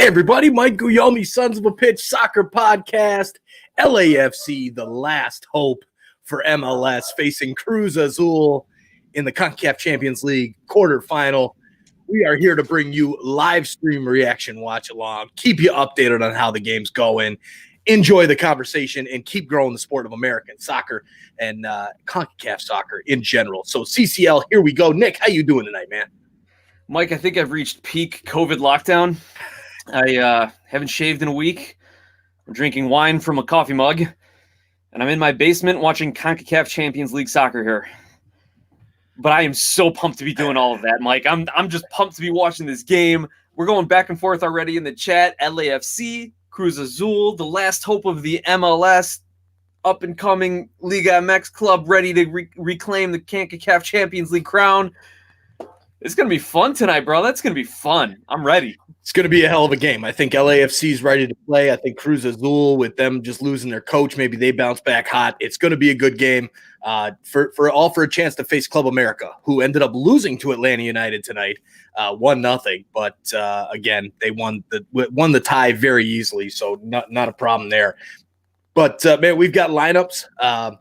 Hey everybody, Mike Guglielmi, Sons of a Pitch Soccer Podcast. LAFC, the last hope for MLS, facing Cruz Azul in the CONCACAF Champions League quarterfinal. We are here to bring you live stream reaction watch along, keep you updated on how the game's going, enjoy the conversation, and keep growing the sport of American soccer and CONCACAF soccer in general. So CCL, here we go. Nick, how you doing tonight, man? Mike, I think I've reached peak COVID lockdown. I haven't shaved in a week. I'm drinking wine from a coffee mug, and I'm in my basement watching CONCACAF Champions League soccer here. But I am so pumped to be doing all of that, Mike. I'm just pumped to be watching this game. We're going back and forth already in the chat. LAFC, Cruz Azul, the last hope of the MLS, up-and-coming Liga MX club ready to reclaim the CONCACAF Champions League crown. It's going to be fun tonight, bro. That's going to be fun. I'm ready. It's going to be a hell of a game. I think LAFC is ready to play. I think Cruz Azul, with them just losing their coach, maybe they bounce back hot. It's going to be a good game for a chance to face Club America, who ended up losing to Atlanta United tonight, 1-0. But again, they won the tie very easily, so not a problem there. But man, we've got lineups.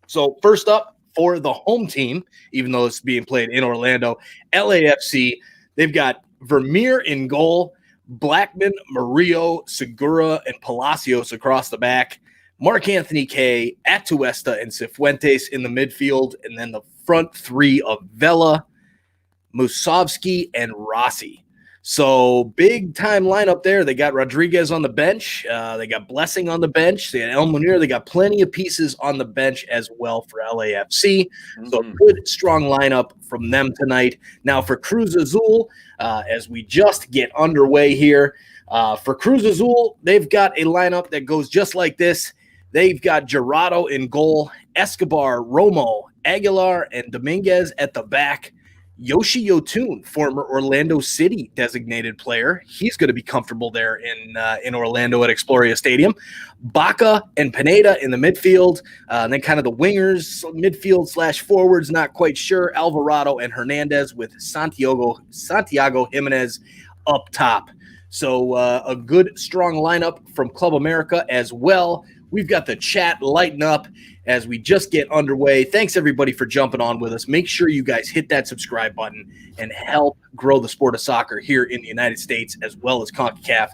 So first up, for the home team, even though it's being played in Orlando, LAFC, they've got Vermeer in goal, Blackman, Murillo, Segura, and Palacios across the back, Mark Anthony Kaye, Atuesta, and Cifuentes in the midfield, and then the front three of Vela, Musovski, and Rossi. So big-time lineup there. They got Rodriguez on the bench. They got Blessing on the bench. They got El Munir. They got plenty of pieces on the bench as well for LAFC. So good, strong lineup from them tonight. Now for Cruz Azul, as we just get underway here, for Cruz Azul, they've got a lineup that goes just like this. They've got Gerardo in goal, Escobar, Romo, Aguilar, and Dominguez at the back. Yoshi Yotun, former Orlando City designated player. He's going to be comfortable there in Orlando at Exploria Stadium. Baca and Pineda in the midfield. And then kind of the wingers, midfield / forwards, not quite sure. Alvarado and Hernandez with Santiago Jimenez up top. So a good, strong lineup from Club America as well. We've got the chat lighting up as we just get underway. Thanks, everybody, for jumping on with us. Make sure you guys hit that subscribe button and help grow the sport of soccer here in the United States as well as CONCACAF.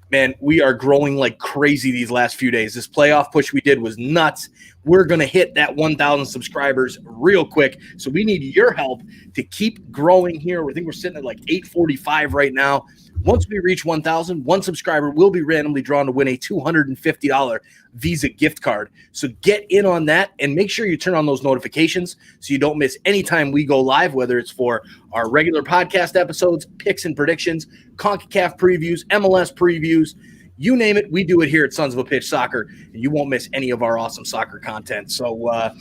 Man, we are growing like crazy these last few days. This playoff push we did was nuts. We're going to hit that 1,000 subscribers real quick. So we need your help to keep growing here. I think we're sitting at like 845 right now. Once we reach 1,000, one subscriber will be randomly drawn to win a $250 Visa gift card. So get in on that and make sure you turn on those notifications so you don't miss any time we go live, whether it's for our regular podcast episodes, picks and predictions, CONCACAF previews, MLS previews, you name it, we do it here at Sons of a Pitch Soccer, and you won't miss any of our awesome soccer content. So,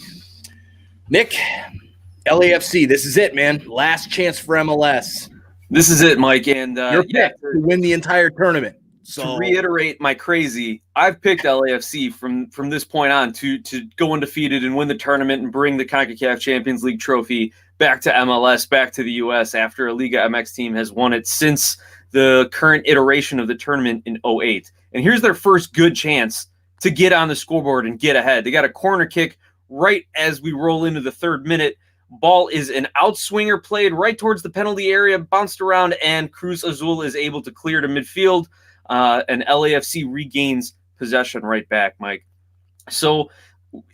Nick, LAFC, this is it, man. Last chance for MLS. This is it, Mike, and you're picked to win the entire tournament. So to reiterate my crazy, I've picked LAFC from this point on to go undefeated and win the tournament and bring the CONCACAF Champions League trophy back to MLS, back to the U.S. after a Liga MX team has won it since the current iteration of the tournament in 2008. And here's their first good chance to get on the scoreboard and get ahead. They got a corner kick right as we roll into the third minute. Ball is an outswinger played right towards the penalty area, bounced around, and Cruz Azul is able to clear to midfield, and LAFC regains possession right back, Mike. So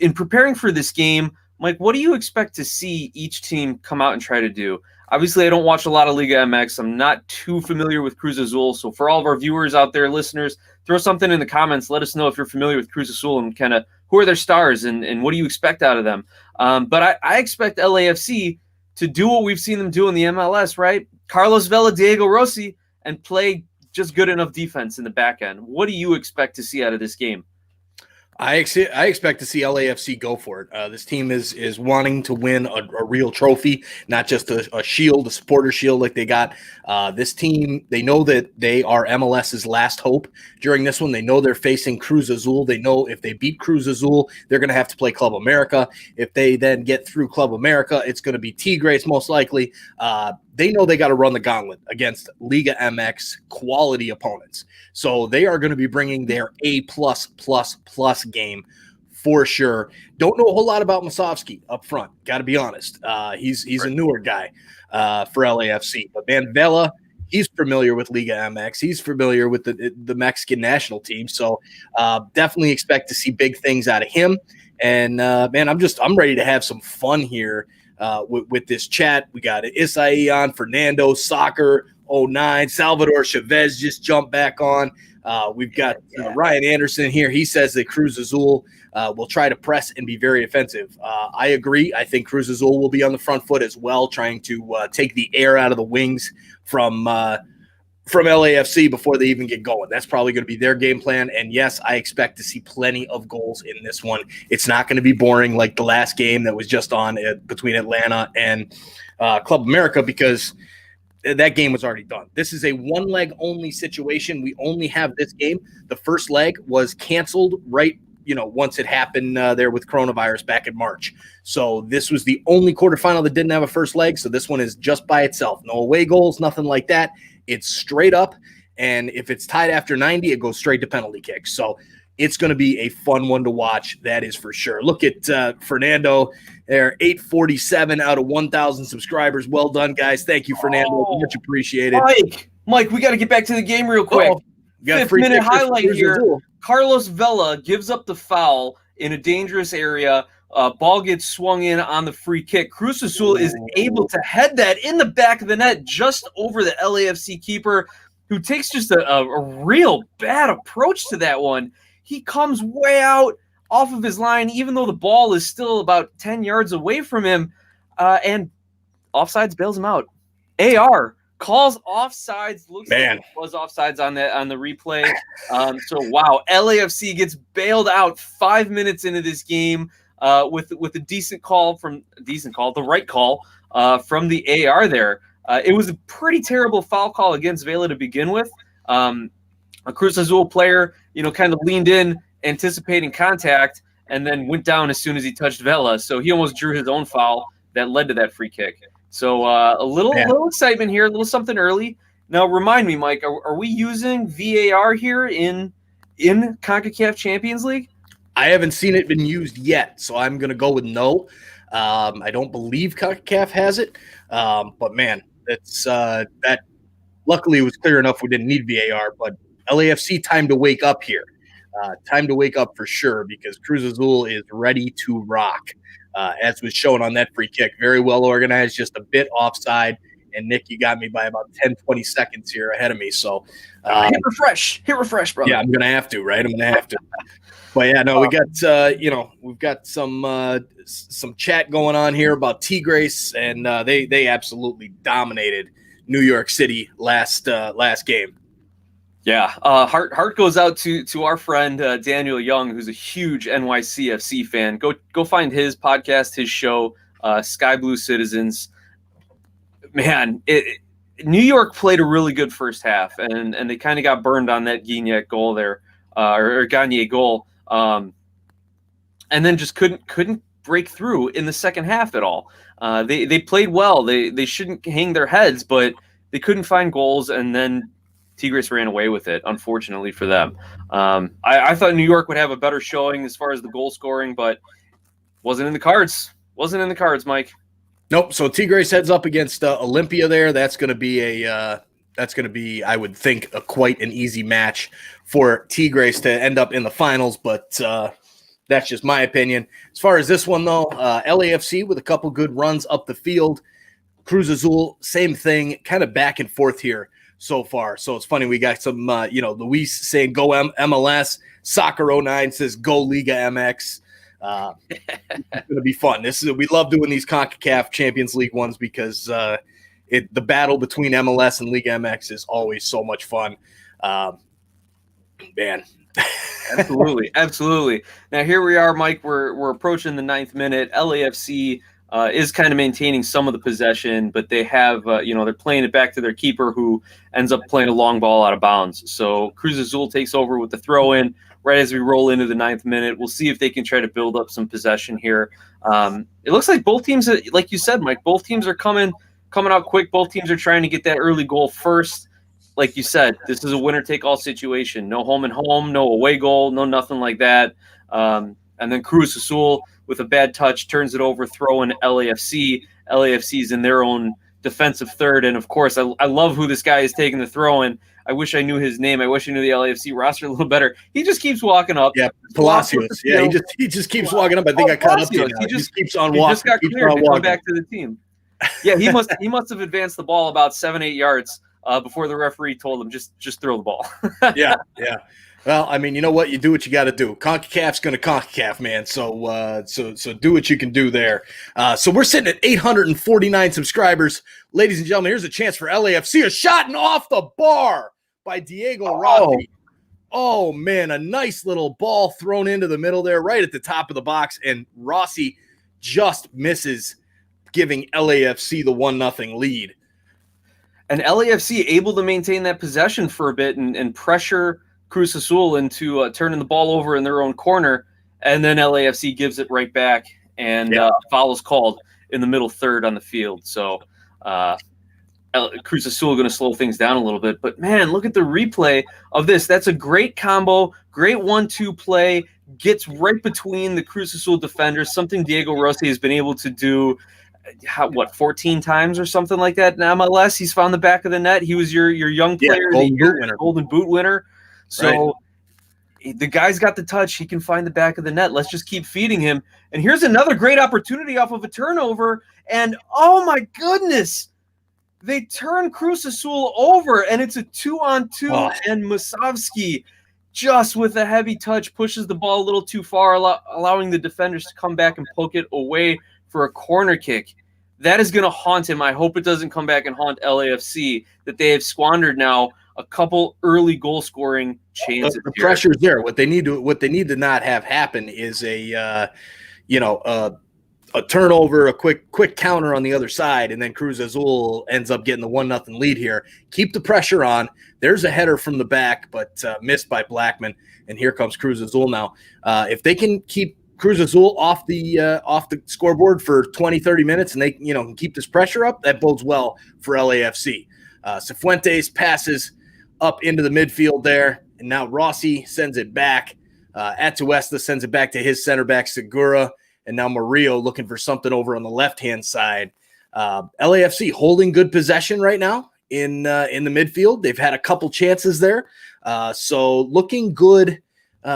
in preparing for this game, Mike, what do you expect to see each team come out and try to do? Obviously, I don't watch a lot of Liga MX. I'm not too familiar with Cruz Azul. So for all of our viewers out there, listeners, throw something in the comments. Let us know if you're familiar with Cruz Azul and kind of who are their stars and what do you expect out of them. But I expect LAFC to do what we've seen them do in the MLS, right? Carlos Vela, Diego Rossi, and play just good enough defense in the back end. What do you expect to see out of this game? I expect to see LAFC go for it. This team is wanting to win a real trophy, not just a shield, a supporter shield like they got. This team, they know that they are MLS's last hope during this one. They know they're facing Cruz Azul. They know if they beat Cruz Azul, they're going to have to play Club America. If they then get through Club America, it's going to be Tigres most likely. they know they got to run the gauntlet against Liga MX quality opponents. So they are going to be bringing their A+++ game for sure. Don't know a whole lot about Masovsky up front. Got to be honest. He's a newer guy for LAFC. But man, Vela, he's familiar with Liga MX. He's familiar with the Mexican national team. So definitely expect to see big things out of him. And man, I'm ready to have some fun here with this chat. We got Isai on, Fernando, Soccer 09, Salvador Chavez just jumped back on. We've got Ryan Anderson here. He says that Cruz Azul will try to press and be very offensive. I agree. I think Cruz Azul will be on the front foot as well, trying to take the air out of the wings from LAFC before they even get going. That's probably going to be their game plan. And yes, I expect to see plenty of goals in this one. It's not going to be boring like the last game that was just on between Atlanta and Club America, because that game was already done. This is a one leg only situation. We only have this game. The first leg was canceled once it happened there with coronavirus back in March. So this was the only quarterfinal that didn't have a first leg. So this one is just by itself. No away goals, nothing like that. It's straight up. And if it's tied after 90, it goes straight to penalty kicks. So it's going to be a fun one to watch. That is for sure. Look at Fernando there, 847 out of 1,000 subscribers. Well done, guys. Thank you, Fernando. Much appreciated. Mike, we got to get back to the game real quick. Got 5-minute highlight here. Carlos Vela gives up the foul in a dangerous area. Ball gets swung in on the free kick. Cruz Azul is able to head that in the back of the net just over the LAFC keeper, who takes just a real bad approach to that one. He comes way out off of his line, even though the ball is still about 10 yards away from him, and offsides bails him out. AR calls offsides. Looks like it was offsides on the replay. So wow, LAFC gets bailed out 5 minutes into this game with a the right call from the AR there. It was a pretty terrible foul call against Vela to begin with. A Cruz Azul player, kind of leaned in, anticipating contact, and then went down as soon as he touched Vela. So he almost drew his own foul that led to that free kick. So a little excitement here, a little something early. Now, remind me, Mike, are we using VAR here in CONCACAF Champions League? I haven't seen it been used yet, so I'm going to go with no. I don't believe CONCACAF has it, but man, it's that. Luckily, it was clear enough we didn't need VAR, but LAFC time to wake up here. Time to wake up for sure, because Cruz Azul is ready to rock, as was shown on that free kick. Very well organized, just a bit offside. And Nick, you got me by about 10, 20 seconds here ahead of me. So hit refresh, brother. Yeah, I'm gonna have to, right? I'm gonna have to. But yeah, no, we got we've got some chat going on here about Tigres, and they absolutely dominated New York City last game. Yeah, heart goes out to our friend Daniel Young, who's a huge NYCFC fan. Go find his podcast, his show, Sky Blue Citizens. Man, New York played a really good first half, and they kind of got burned on that Gignac goal there, or Gagne goal, and then just couldn't break through in the second half at all. They played well. They shouldn't hang their heads, but they couldn't find goals, and then Tigres ran away with it, unfortunately for them. I thought New York would have a better showing as far as the goal scoring, but wasn't in the cards. Wasn't in the cards, Mike. Nope. So Tigres heads up against Olympia there. That's going to be I would think, quite an easy match for Tigres to end up in the finals, but that's just my opinion. As far as this one, though, LAFC with a couple good runs up the field. Cruz Azul, same thing, kind of back and forth here so far. So it's funny, we got some, Luis saying go MLS. Soccer 09 says go Liga MX. It's going to be fun. We love doing these CONCACAF Champions League ones because the battle between MLS and Liga MX is always so much fun. Man. Absolutely. Now here we are, Mike. We're approaching the 9th minute. LAFC is kind of maintaining some of the possession, but they have, they're playing it back to their keeper, who ends up playing a long ball out of bounds. So Cruz Azul takes over with the throw in right as we roll into the 9th minute. We'll see if they can try to build up some possession here. It looks like both teams, like you said, Mike, both teams are coming coming out quick. Both teams are trying to get that early goal first. Like you said, this is a winner-take-all situation. No home and home, no away goal, no nothing like that. And then Cruz Azul, with a bad touch, turns it over, throw in LAFC. LAFC's in their own defensive third. And, of course, I love who this guy is taking the throw in. I wish I knew his name. I wish I knew the LAFC roster a little better. He just keeps walking up. Yeah, Palacios. Yeah, he just keeps walking up. I think I caught up to you. He just keeps on walking. He just got cleared to come back to the team. Yeah, he must have advanced the ball about 7-8 yards before the referee told him just throw the ball. Yeah. Well, I mean, you know what? You do what you got to do. CONCACAF's going to CONCACAF, man. So do what you can do there. So we're sitting at 849 subscribers. Ladies and gentlemen, here's a chance for LAFC. A shot and off the bar by Diego Rossi. Oh, man, a nice little ball thrown into the middle there, right at the top of the box. And Rossi just misses, giving LAFC the 1-0 lead. And LAFC able to maintain that possession for a bit and pressure Cruz Azul into turning the ball over in their own corner, and then LAFC gives it right back, and foul is called in the middle third on the field. So Cruz Azul going to slow things down a little bit. But, man, look at the replay of this. That's a great combo, great 1-2 play, gets right between the Cruz Azul defenders, something Diego Rossi has been able to do 14 times or something like that in MLS. He's found the back of the net. He was your young player of the year, Golden Boot winner. So the guy's got the touch. He can find the back of the net. Let's just keep feeding him. And here's another great opportunity off of a turnover. And, oh, my goodness, they turn Cruz Azul over, and it's a 2-on-2. Oh. And Musovski, just with a heavy touch, pushes the ball a little too far, allowing the defenders to come back and poke it away for a corner kick. That is going to haunt him. I hope it doesn't come back and haunt LAFC, that they have squandered now a couple early goal scoring chances. The pressure's there. What they need to not have happen is a turnover, a quick counter on the other side, and then Cruz Azul ends up getting the 1-0 lead here. Keep the pressure on. There's a header from the back, but missed by Blackman, and here comes Cruz Azul now. If they can keep Cruz Azul off the scoreboard for 20-30 minutes, and they can keep this pressure up, that bodes well for LAFC. Cifuentes passes up into the midfield there, and now Rossi sends it back. Atuesta sends it back to his center back, Segura, and now Murillo looking for something over on the left-hand side. LAFC holding good possession right now in the midfield. They've had a couple chances there, so looking good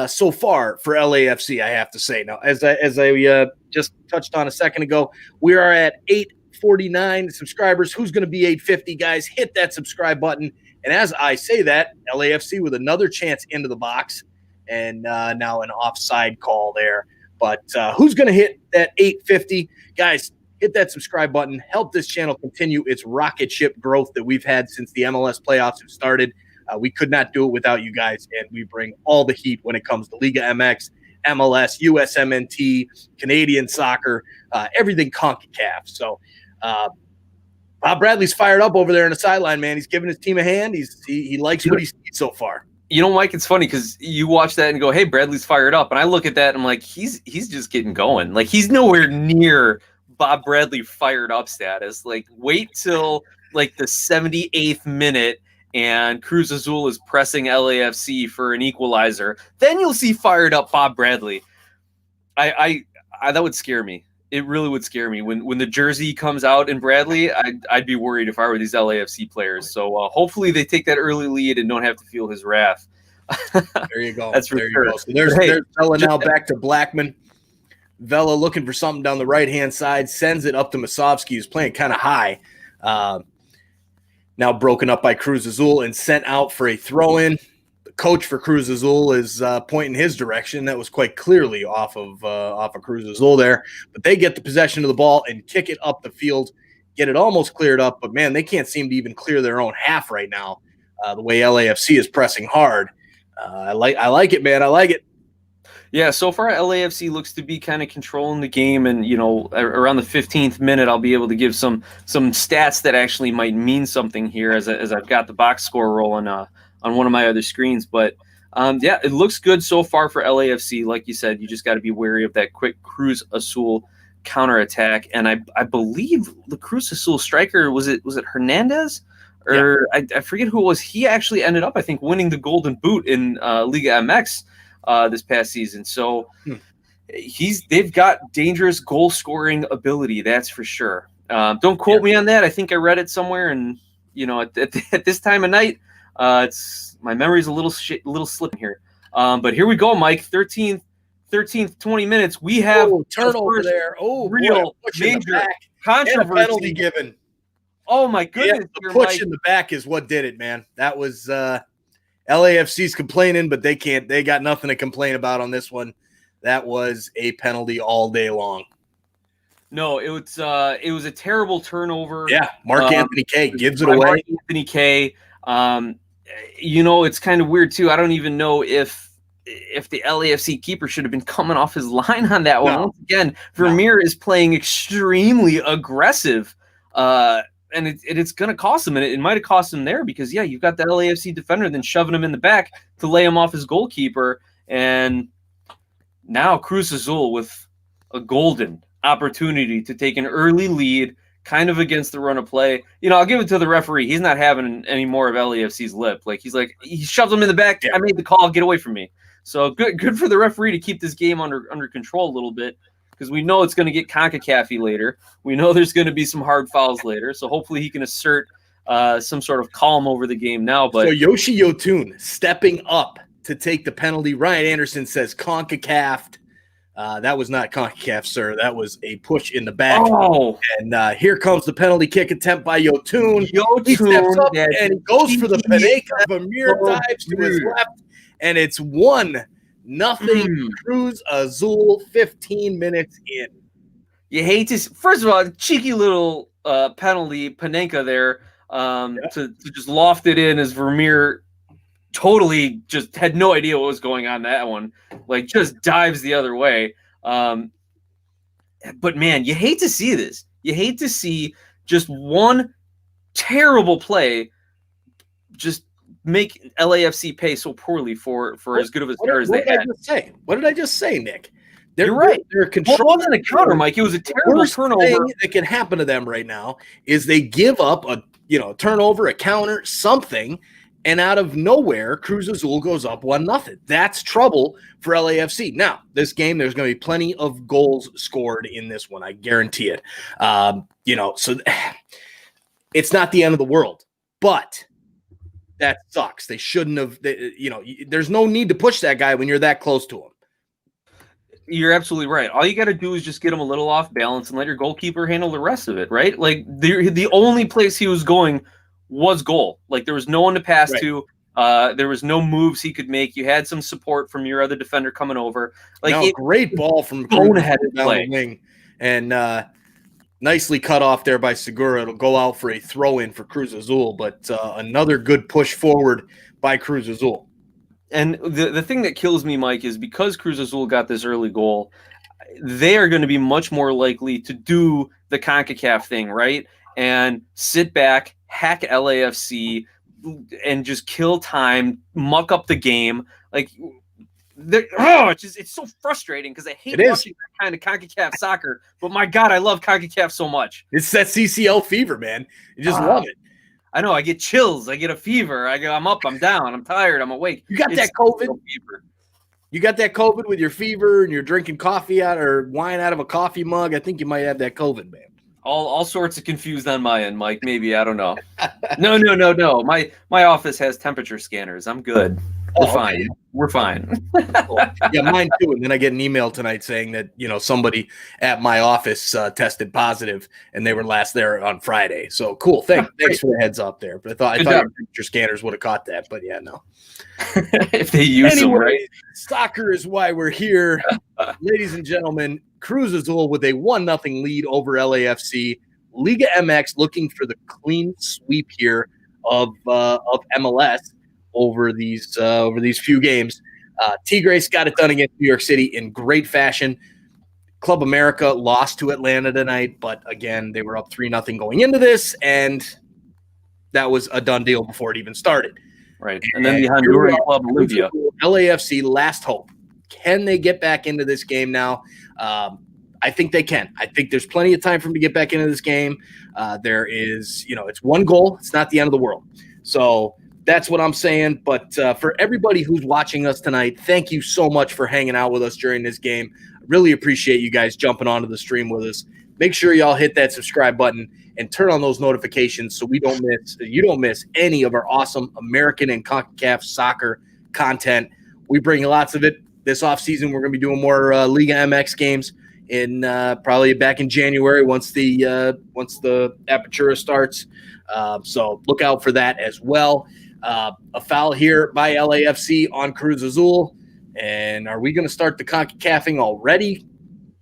so far for LAFC, I have to say. Now, as I just touched on a second ago, we are at 849 subscribers. Who's going to be 850, guys? Hit that subscribe button. And as I say that, LAFC with another chance into the box, and now an offside call there. But who's going to hit that 850? Guys, hit that subscribe button. Help this channel continue its rocket ship growth that we've had since the MLS playoffs have started. We could not do it without you guys, and we bring all the heat when it comes to Liga MX, MLS, USMNT, Canadian soccer, everything CONCACAF. So Bob Bradley's fired up over there on the sideline, man. He's giving his team a hand. He likes what he's seen so far. Mike, it's funny because you watch that and go, hey, Bradley's fired up. And I look at that and I'm like, he's just getting going. Like, he's nowhere near Bob Bradley fired up status. Like, wait till like the 78th minute and Cruz Azul is pressing LAFC for an equalizer. Then you'll see fired up Bob Bradley. I that would scare me. It really would scare me when the jersey comes out in Bradley. I'd be worried if I were these LAFC players. So hopefully they take that early lead and don't have to feel his wrath. There you go. That's for there sure. You go. So there's Vela now back to Blackman. Vela looking for something down the right-hand side, sends it up to Musovski, who's playing kind of high. Now broken up by Cruz Azul and sent out for a throw-in. The coach for Cruz Azul is pointing his direction. That was quite clearly off of Cruz Azul there. But they get the possession of the ball and kick it up the field, get it almost cleared up. But, man, they can't seem to even clear their own half right now, the way LAFC is pressing hard. I like it, man. I like it. Yeah, so far LAFC looks to be kind of controlling the game, and around the 15th minute, I'll be able to give some stats that actually might mean something here as I've got the box score rolling on one of my other screens. But yeah, it looks good so far for LAFC. Like you said, you just got to be wary of that quick Cruz Azul counterattack, and I believe the Cruz Azul striker, was it Hernandez? Or I forget who it was. He actually ended up, I think, winning the Golden Boot in Liga MX this past season. So they've got dangerous goal scoring ability, that's for sure. Don't quote me on that. I think I read it somewhere, and at this time of night, my memory's a little slipping here. But here we go, Mike. 13th 20 minutes. We have turnover there. Oh, real major controversy. Penalty given. Oh my goodness! The push in the back is what did it, man. That was LAFC's complaining, but they can't. They got nothing to complain about on this one. That was a penalty all day long. No, it was a terrible turnover. Yeah, Mark Anthony K gives it away. Mark Anthony K. It's kind of weird too. I don't even know if the LAFC keeper should have been coming off his line on that one. No. Once again, Vermeer is playing extremely aggressive. And it's going to cost him, and it might have cost him there because, you've got the LAFC defender then shoving him in the back to lay him off his goalkeeper, and now Cruz Azul with a golden opportunity to take an early lead, kind of against the run of play. I'll give it to the referee. He's not having any more of LAFC's lip. He shoved him in the back. I made the call. Get away from me. So good for the referee to keep this game under control a little bit, because we know it's going to get CONCACAF-y later. We know there's going to be some hard fouls later. So hopefully he can assert some sort of calm over the game now. But so Yoshi Yotun stepping up to take the penalty. Ryan Anderson says CONCACAF. That was not CONCACAF, sir. That was a push in the back. Oh. And here comes the penalty kick attempt by Yotun. He steps up and he goes for the Panenka. Vermeer dives to his left, and it's 1-0 Cruz Azul 15 minutes in. You hate to – first of all, cheeky little penalty, Panenka there, to just loft it in as Vermeer totally just had no idea what was going on that one. Just dives the other way. But, man, you hate to see this. You hate to see just one terrible play just make LAFC pay so poorly for as good of a start as they had. What did I just say, Nick? You're right. They're controlling. It wasn't a counter, Mike. It was a terrible turnover. Thing that can happen to them right now is they give up a turnover, a counter, something, and out of nowhere, Cruz Azul goes up 1-0. That's trouble for LAFC. Now, this game, there's going to be plenty of goals scored in this one. I guarantee it. So it's not the end of the world, but that sucks. They shouldn't have. There's no need to push that guy when you're that close to him. You're absolutely right. All you got to do is just get him a little off balance and let your goalkeeper handle the rest of it, right? The only place he was going was goal. There was no one to pass to. There was no moves he could make. You had some support from your other defender coming over. Great ball from boneheaded down the wing, and nicely cut off there by Segura. It'll go out for a throw-in for Cruz Azul, but another good push forward by Cruz Azul. And the thing that kills me, Mike, is because Cruz Azul got this early goal, they are going to be much more likely to do the CONCACAF thing, right? And sit back, hack LAFC, and just kill time, muck up the game. It's so frustrating because I hate watching that kind of CONCACAF soccer. But my God, I love CONCACAF so much. It's that CCL fever, man. You just love it. I know. I get chills. I get a fever. I'm up. I'm down. I'm tired. I'm awake. You got that COVID fever. You got that COVID with your fever, and you're drinking coffee or wine out of a coffee mug. I think you might have that COVID, man. All sorts of confused on my end, Mike. Maybe, I don't know. No. My office has temperature scanners. I'm good. We're fine. Okay. We're fine. Yeah, mine too. And then I get an email tonight saying that somebody at my office tested positive, and they were last there on Friday. So cool. Thanks for the heads up there. But I thought your temperature scanners would have caught that. But yeah, no. If they use them right. Soccer is why we're here, ladies and gentlemen. Cruz Azul with a 1-0 lead over LAFC. Liga MX looking for the clean sweep here of MLS over these few games. Tigres got it done against New York City in great fashion. Club America lost to Atlanta tonight, but again, they were up 3-0 going into this, and that was a done deal before it even started. Right, and then the Honduran club Olivia. LAFC, last hope. Can they get back into this game now? I think they can. I think there's plenty of time for them to get back into this game. There is, it's one goal. It's not the end of the world. So that's what I'm saying. But for everybody who's watching us tonight, thank you so much for hanging out with us during this game. Really appreciate you guys jumping onto the stream with us. Make sure y'all hit that subscribe button and turn on those notifications so you don't miss any of our awesome American and CONCACAF soccer content. We bring lots of it this offseason. We're going to be doing more Liga MX games in probably back in January once the Apertura starts. So look out for that as well. A foul here by LAFC on Cruz Azul. And are we going to start the CONCACAFing already?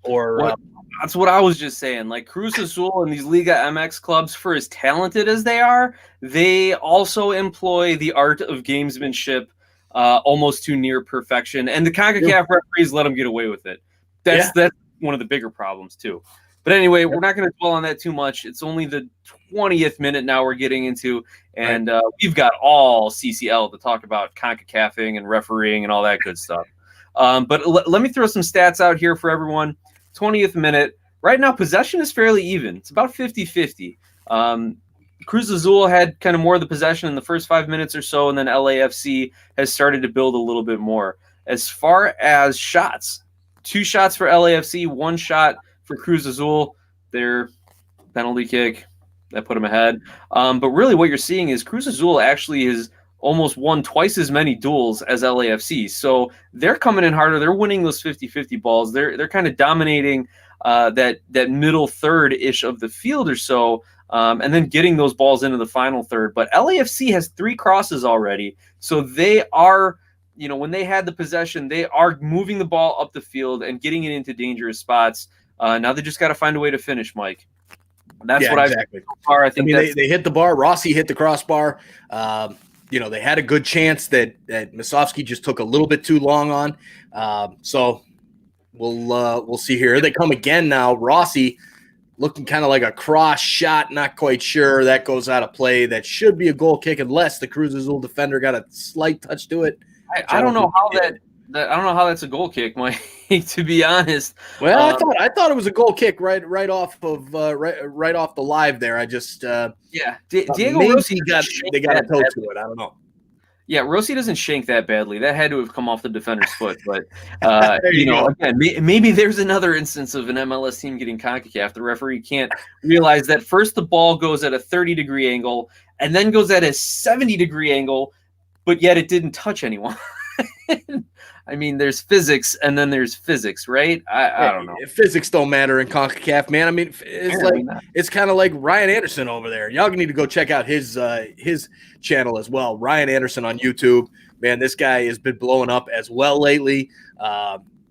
Or that's what I was just saying. Like Cruz Azul and these Liga MX clubs, for as talented as they are, they also employ the art of gamesmanship almost to near perfection. And the CONCACAF referees let them get away with it. That's one of the bigger problems too. But anyway, we're not going to dwell on that too much. It's only the 20th minute now we're getting into, and we've got all CCL to talk about CONCACAFing and refereeing and all that good stuff. But let me throw some stats out here for everyone. 20th minute. Right now, possession is fairly even. It's about 50-50. Cruz Azul had kind of more of the possession in the first 5 minutes or so, and then LAFC has started to build a little bit more. As far as shots, 2 shots for LAFC, 1 shot for Cruz Azul. Their penalty kick that put them ahead. But really what you're seeing is Cruz Azul actually has almost won twice as many duels as LAFC. So they're coming in harder. They're winning those 50-50 balls. They're kind of dominating that middle third-ish of the field or so, and then getting those balls into the final third. But LAFC has 3 crosses already. So they are, when they had the possession, they are moving the ball up the field and getting it into dangerous spots. Now they just got to find a way to finish, Mike. That's what exactly. I've so far. I think they hit the bar. Rossi hit the crossbar. They had a good chance that Masovsky just took a little bit too long on. So we'll see here. They come again now. Rossi looking kind of like a cross shot. Not quite sure. That goes out of play. That should be a goal kick unless the Cruz Azul defender got a slight touch to it. I don't know how I don't know how that's a goal kick, Mike. To be honest. Well, I thought it was a goal kick right off of right off the live there. I just Diego Rossi they got a toe to it. I don't know. Yeah, Rossi doesn't shank that badly. That had to have come off the defender's foot. But again, maybe there's another instance of an MLS team getting CONCACAF. The referee can't realize that first the ball goes at a 30-degree angle and then goes at a 70-degree angle, but yet it didn't touch anyone. I mean, there's physics and then there's physics, right? I don't know. Physics don't matter in CONCACAF, man. I mean, it's kind of like Ryan Anderson over there. Y'all need to go check out his channel as well. Ryan Anderson on YouTube. Man, this guy has been blowing up as well lately.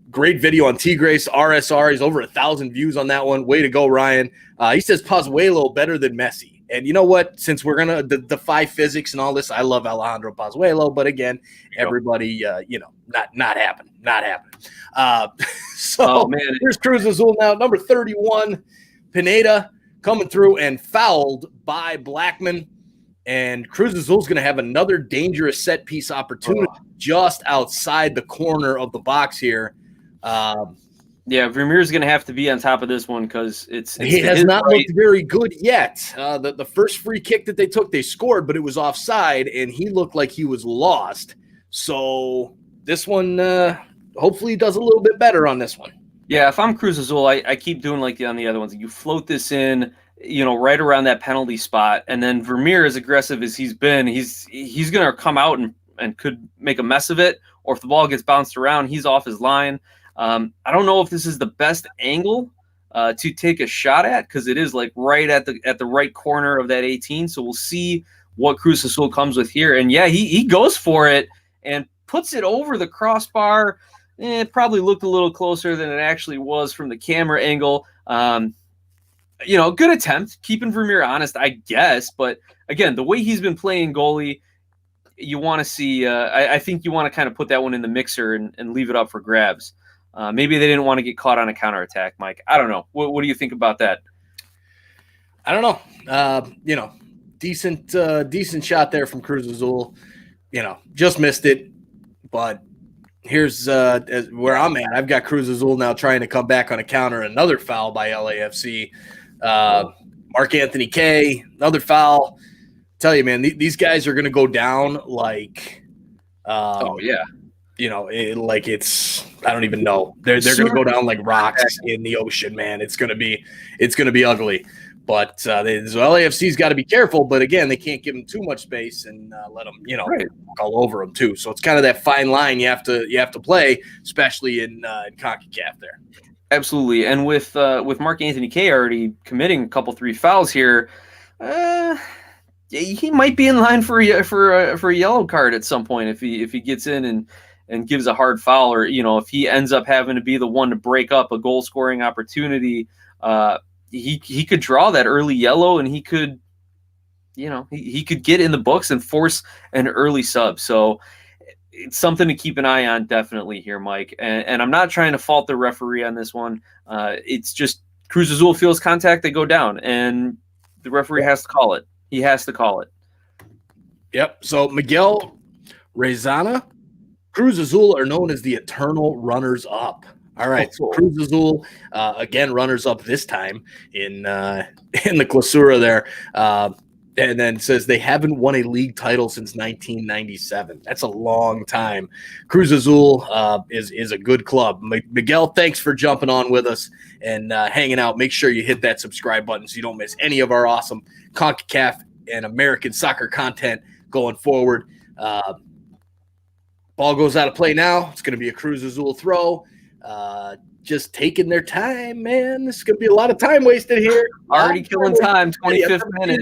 Great video on Tigres RSR. He's over 1,000 views on that one. Way to go, Ryan. He says Pozuelo better than Messi. And you know what? Since we're going to defy physics and all this, I love Alejandro Pozuelo. But again, everybody, not happening. Not happening. Here's Cruz Azul now. Number 31, Pineda coming through and fouled by Blackman. And Cruz Azul's going to have another dangerous set-piece opportunity just outside the corner of the box here. Vermeer's going to have to be on top of this one because he has not looked very good yet. The first free kick that they took, they scored, but it was offside, and he looked like he was lost. So this one, hopefully he does a little bit better on this one. Yeah, if I'm Cruz Azul, I keep doing like on the other ones. You float this in, right around that penalty spot, and then Vermeer, as aggressive as he's been, he's going to come out and could make a mess of it, or if the ball gets bounced around, he's off his line. I don't know if this is the best angle to take a shot at because it is like right at the right corner of that 18. So we'll see what Cruz Azul comes with here. And yeah, he goes for it and puts it over the crossbar. It probably looked a little closer than it actually was from the camera angle. Good attempt, keeping Vermeer honest, I guess. But again, the way he's been playing goalie, you want to see. I think you want to kind of put that one in the mixer and leave it up for grabs. Maybe they didn't want to get caught on a counterattack, Mike. I don't know. What do you think about that? I don't know. Decent shot there from Cruz Azul. Just missed it. But here's where I'm at. I've got Cruz Azul now trying to come back on a counter. Another foul by LAFC. Mark Anthony K, another foul. Tell you, man, these guys are going to go down like, like it's, I don't even know. They're going to go down like rocks in the ocean, man. It's going to be ugly. But so LAFC's got to be careful. But again, they can't give them too much space and let them, walk all over them too. So it's kind of that fine line you have to play, especially in CONCACAF there. Absolutely, and with Mark Anthony K already committing a couple 3 fouls here, he might be in line for a yellow card at some point if he gets in and gives a hard foul, or if he ends up having to be the one to break up a goal scoring opportunity. He could draw that early yellow, and he could, he could get in the books and force an early sub. So it's something to keep an eye on definitely here, Mike. And I'm not trying to fault the referee on this one. It's just Cruz Azul feels contact, they go down, and the referee has to call it. He has to call it. Yep. So Miguel Rezana, Cruz Azul are known as the eternal runners-up. All right, so Cruz Azul, again, runners-up this time in the Clausura there. And then says they haven't won a league title since 1997. That's a long time. Cruz Azul is a good club. Miguel, thanks for jumping on with us and hanging out. Make sure you hit that subscribe button so you don't miss any of our awesome CONCACAF and American soccer content going forward. Ball goes out of play now. It's going to be a Cruz Azul throw. Just taking their time, man. This is going to be a lot of time wasted here. Already killing time, 25th minute.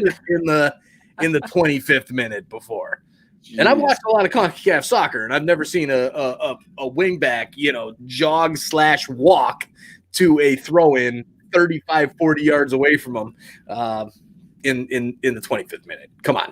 In the 25th minute before. Jeez. And I've watched a lot of CONCACAF soccer, and I've never seen a wingback, jog/walk to a throw-in 35, 40 yards away from them in the 25th minute. Come on.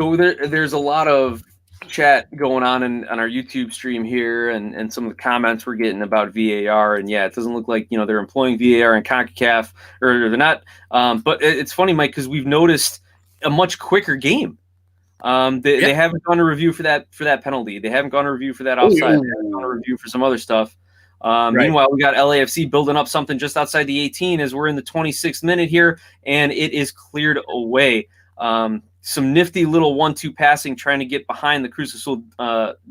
So there's a lot of chat going on our YouTube stream here, and some of the comments we're getting about VAR, and it doesn't look like they're employing VAR in CONCACAF, or they're not. But it's funny, Mike, because we've noticed a much quicker game. They haven't gone to review for that penalty. They haven't gone to review for that offside. They haven't gone to review for some other stuff. Meanwhile, we got LAFC building up something just outside the 18 as we're in the 26th minute here, and it is cleared away. Some nifty little 1-2 passing, trying to get behind the Cruz Azul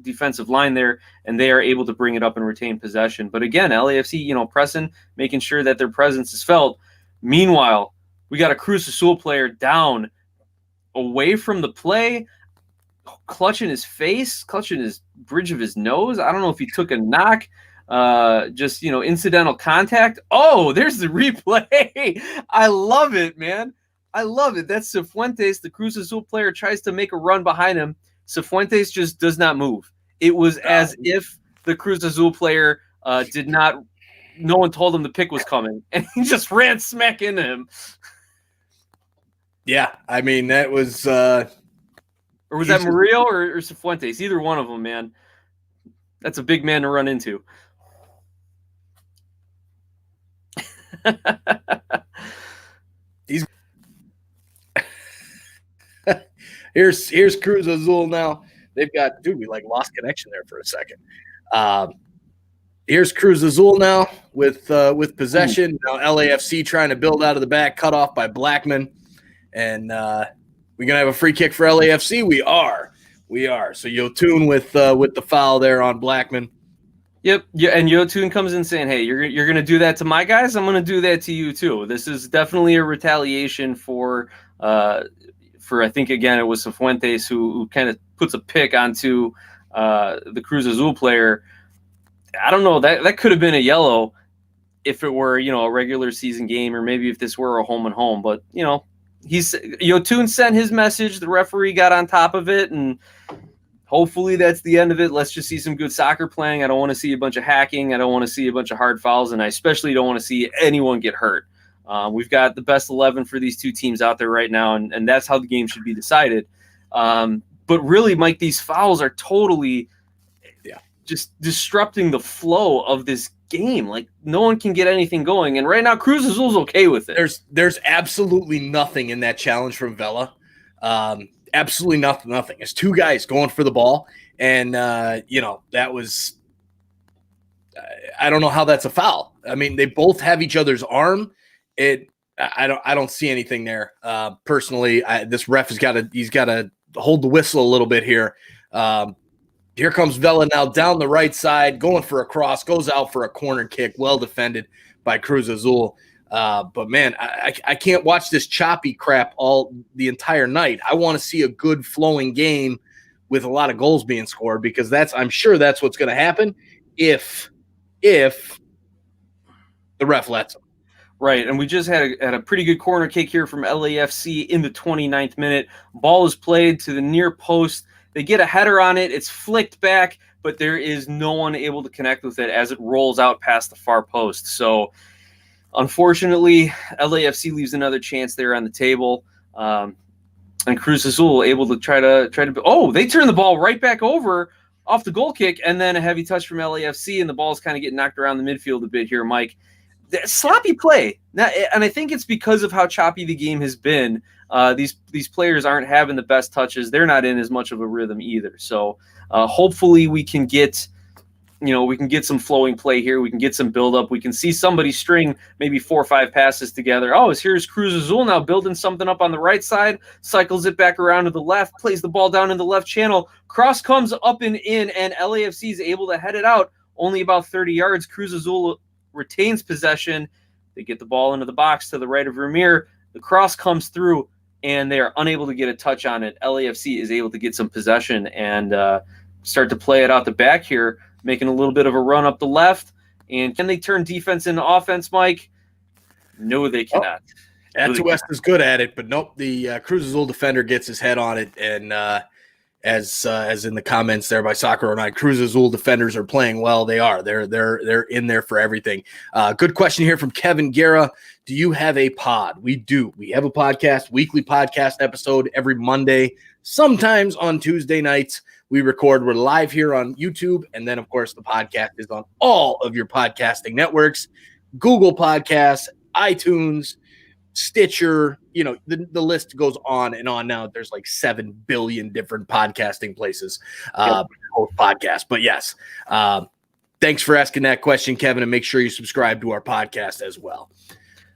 defensive line there, and they are able to bring it up and retain possession. But again, LAFC, pressing, making sure that their presence is felt. Meanwhile, we got a Cruz Azul player down, away from the play, clutching his face, clutching his bridge of his nose. I don't know if he took a knock, just incidental contact. Oh, there's the replay. I love it, man. I love it. That's Cifuentes. The Cruz Azul player tries to make a run behind him. Cifuentes just does not move. It was as if the Cruz Azul player did not. No one told him the pick was coming, and he just ran smack into him. Yeah, I mean that was. Or was that Murillo or Cifuentes? Either one of them, man. That's a big man to run into. Here's Cruz Azul now. They've got, we lost connection there for a second. Here's Cruz Azul now with possession. Now LAFC trying to build out of the back, cut off by Blackman. And we're gonna have a free kick for LAFC. We are. So Yotun with the foul there on Blackman. Yep. Yeah, and Yotun comes in saying, "Hey, you're gonna do that to my guys. I'm gonna do that to you too." This is definitely a retaliation for I think again it was Cifuentes who kind of puts a pick onto the Cruz Azul player. I don't know, that could have been a yellow if it were a regular season game, or maybe if this were a home and home. But Yotun sent his message. The referee got on top of it, and hopefully that's the end of it. Let's just see some good soccer playing. I don't want to see a bunch of hacking. I don't want to see a bunch of hard fouls, and I especially don't want to see anyone get hurt. We've got the best 11 for these two teams out there right now, and that's how the game should be decided. But really, Mike, these fouls are totally just disrupting the flow of this game. Like, no one can get anything going. And right now, Cruz Azul's okay with it. There's absolutely nothing in that challenge from Vela. Absolutely nothing. It's two guys going for the ball, And, that was – I don't know how that's a foul. I mean, they both have each other's arm. I don't see anything there. Personally, this ref he's got to hold the whistle a little bit here. Here comes Vela now down the right side, going for a cross, goes out for a corner kick, well defended by Cruz Azul. But man, I can't watch this choppy crap the entire night. I want to see a good flowing game with a lot of goals being scored, because I'm sure that's what's going to happen if the ref lets them. Right, and we just had a pretty good corner kick here from LAFC in the 29th minute. Ball is played to the near post. They get a header on it. It's flicked back, but there is no one able to connect with it as it rolls out past the far post. So, unfortunately, LAFC leaves another chance there on the table. And Cruz Azul able to try to. Oh, they turn the ball right back over off the goal kick, and then a heavy touch from LAFC, and the ball's kind of getting knocked around the midfield a bit here, Mike. Sloppy play, and I think it's because of how choppy the game has been. These players aren't having the best touches. They're not in as much of a rhythm either. So hopefully we can get some flowing play here. We can get some build up. We can see somebody string maybe 4 or 5 passes together. Here's Cruz Azul now building something up on the right side, cycles it back around to the left, plays the ball down in the left channel. Cross comes up and in, and LAFC is able to head it out only about 30 yards. Cruz Azul retains possession. They get the ball into the box to the right of Ramir. The cross comes through, and they are unable to get a touch on it. LAFC is able to get some possession and start to play it out the back here, making a little bit of a run up the left. And can they turn defense into offense, Mike? No, they cannot. West is good at it, but nope. The Cruz Azul defender gets his head on it, and as in the comments there by Soccer 09, Cruz Azul defenders are playing well. They are. They're in there for everything. Good question here from Kevin Guerra. Do you have a pod? We do. We have a podcast, weekly podcast episode every Monday, sometimes on Tuesday nights. We record. We're live here on YouTube, and then, of course, the podcast is on all of your podcasting networks, Google Podcasts, iTunes, Stitcher, the list goes on and on. Now there's like 7 billion different podcasting places, podcasts. But yes, thanks for asking that question, Kevin, and make sure you subscribe to our podcast as well.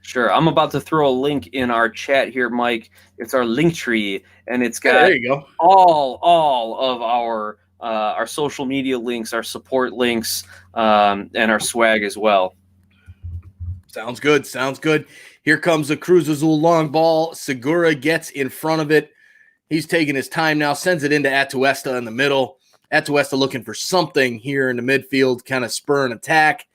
Sure. I'm about to throw a link in our chat here, Mike. It's our link tree, and it's got there you go. all of our social media links, our support links, and our swag as well. Sounds good. Here comes the Cruz Azul long ball. Segura gets in front of it. He's taking his time now, sends it into Atuesta in the middle. Atuesta looking for something here in the midfield, kind of spur an attack.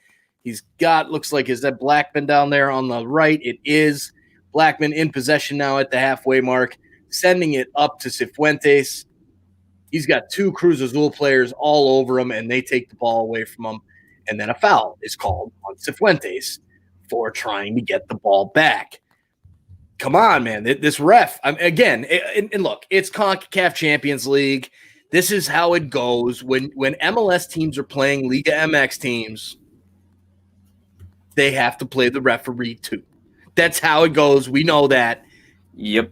He's got, looks like, is that Blackman down there on the right? It is. Blackman in possession now at the halfway mark, sending it up to Cifuentes. He's got 2 Cruz Azul players all over him, and they take the ball away from him. And then a foul is called on Cifuentes for trying to get the ball back. Come on, man. This ref, again, and look, it's CONCACAF Champions League. This is how it goes. When MLS teams are playing Liga MX teams, they have to play the referee too. That's how it goes. We know that. Yep.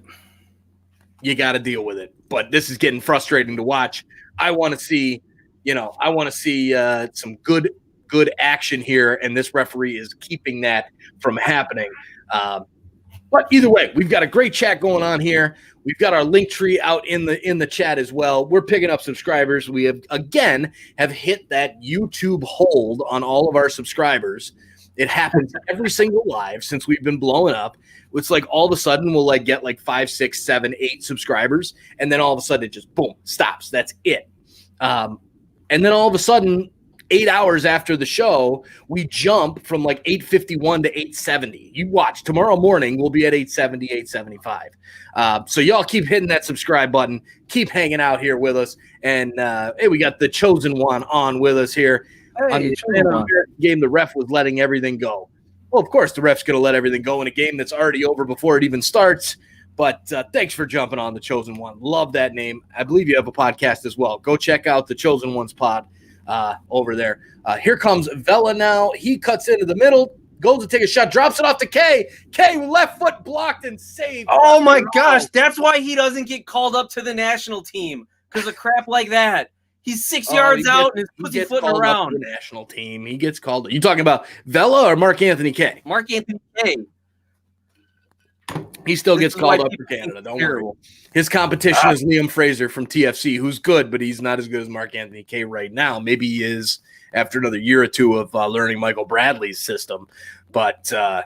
You got to deal with it. But this is getting frustrating to watch. I want to see, some good action here, and this referee is keeping that from happening. But either way, we've got a great chat going on here. We've got our link tree out in the chat as well. We're picking up subscribers. We have hit that YouTube hold on all of our subscribers. It happens every single live since we've been blowing up. It's like all of a sudden we'll get 5, 6, 7, 8 subscribers, and then all of a sudden it just boom stops. That's it. And then all of a sudden, 8 hours after the show, we jump from 851 to 870. You watch. Tomorrow morning, we'll be at 870, 875. So y'all keep hitting that subscribe button. Keep hanging out here with us. And, hey, we got the chosen one on with us here. Hey, on the game, the ref was letting everything go. Well, of course, the ref's going to let everything go in a game that's already over before it even starts. But thanks for jumping on the Chosen One. Love that name. I believe you have a podcast as well. Go check out the Chosen One's pod over there. Here comes Vela now. He cuts into the middle, goes to take a shot, drops it off to K. K, left foot blocked and saved. Oh, my gosh. That's why he doesn't get called up to the national team, because of crap like that. He's 6 yards out and his he pussy gets footing called around. up to the national team. He gets called. You talking about Vela or Mark Anthony Kaye? Mark Anthony Kaye. He still gets called up for Canada. Don't worry. His competition is Liam Fraser from TFC, who's good, but he's not as good as Mark Anthony Kaye right now. Maybe he is after another year or two of learning Michael Bradley's system. But who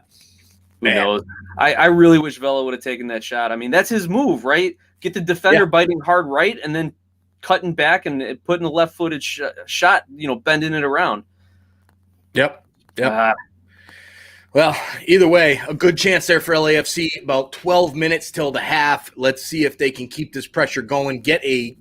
knows? I really wish Vela would have taken that shot. I mean, that's his move, right? Get the defender biting hard right and then cutting back and putting the left-footed shot, bending it around. Yep. Well, either way, a good chance there for LAFC. About 12 minutes till the half. Let's see if they can keep this pressure going. Get a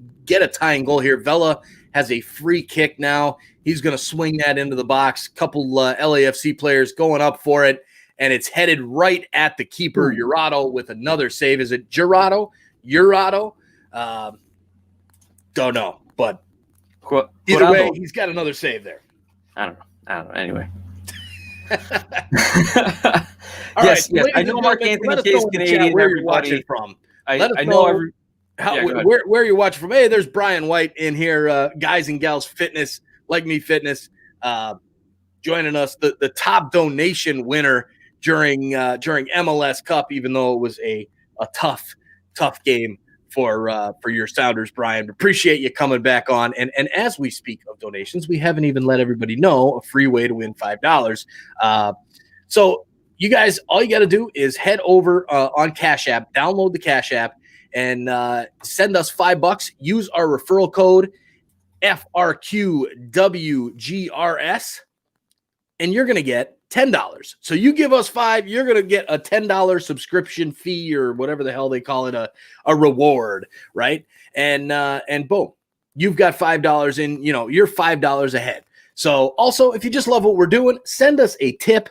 tying goal here. Vela has a free kick now. He's going to swing that into the box. Couple LAFC players going up for it, and it's headed right at the keeper, Jurado, with another save. Is it Jurado? Don't know, but either way, he's got another save there. I don't know. Anyway. Yes. I know Mark Anthony Kaye is Canadian. Where you're watching from? I know where you're watching from. Hey, there's Brian White in here, Guys and Gals Fitness, Like Me Fitness, joining us. The top donation winner during MLS Cup, even though it was a tough game for your Sounders, Brian. Appreciate you coming back on. And as we speak of donations, we haven't even let everybody know a free way to win $5. So you guys, all you got to do is head over on Cash App, download the Cash App, and send us $5. Use our referral code FRQWGRS, and you're going to get $10. So you give us $5, you're going to get a $10 subscription fee or whatever the hell they call it, a reward, right? And boom, you've got $5 in, you're $5 ahead. So also, if you just love what we're doing, send us a tip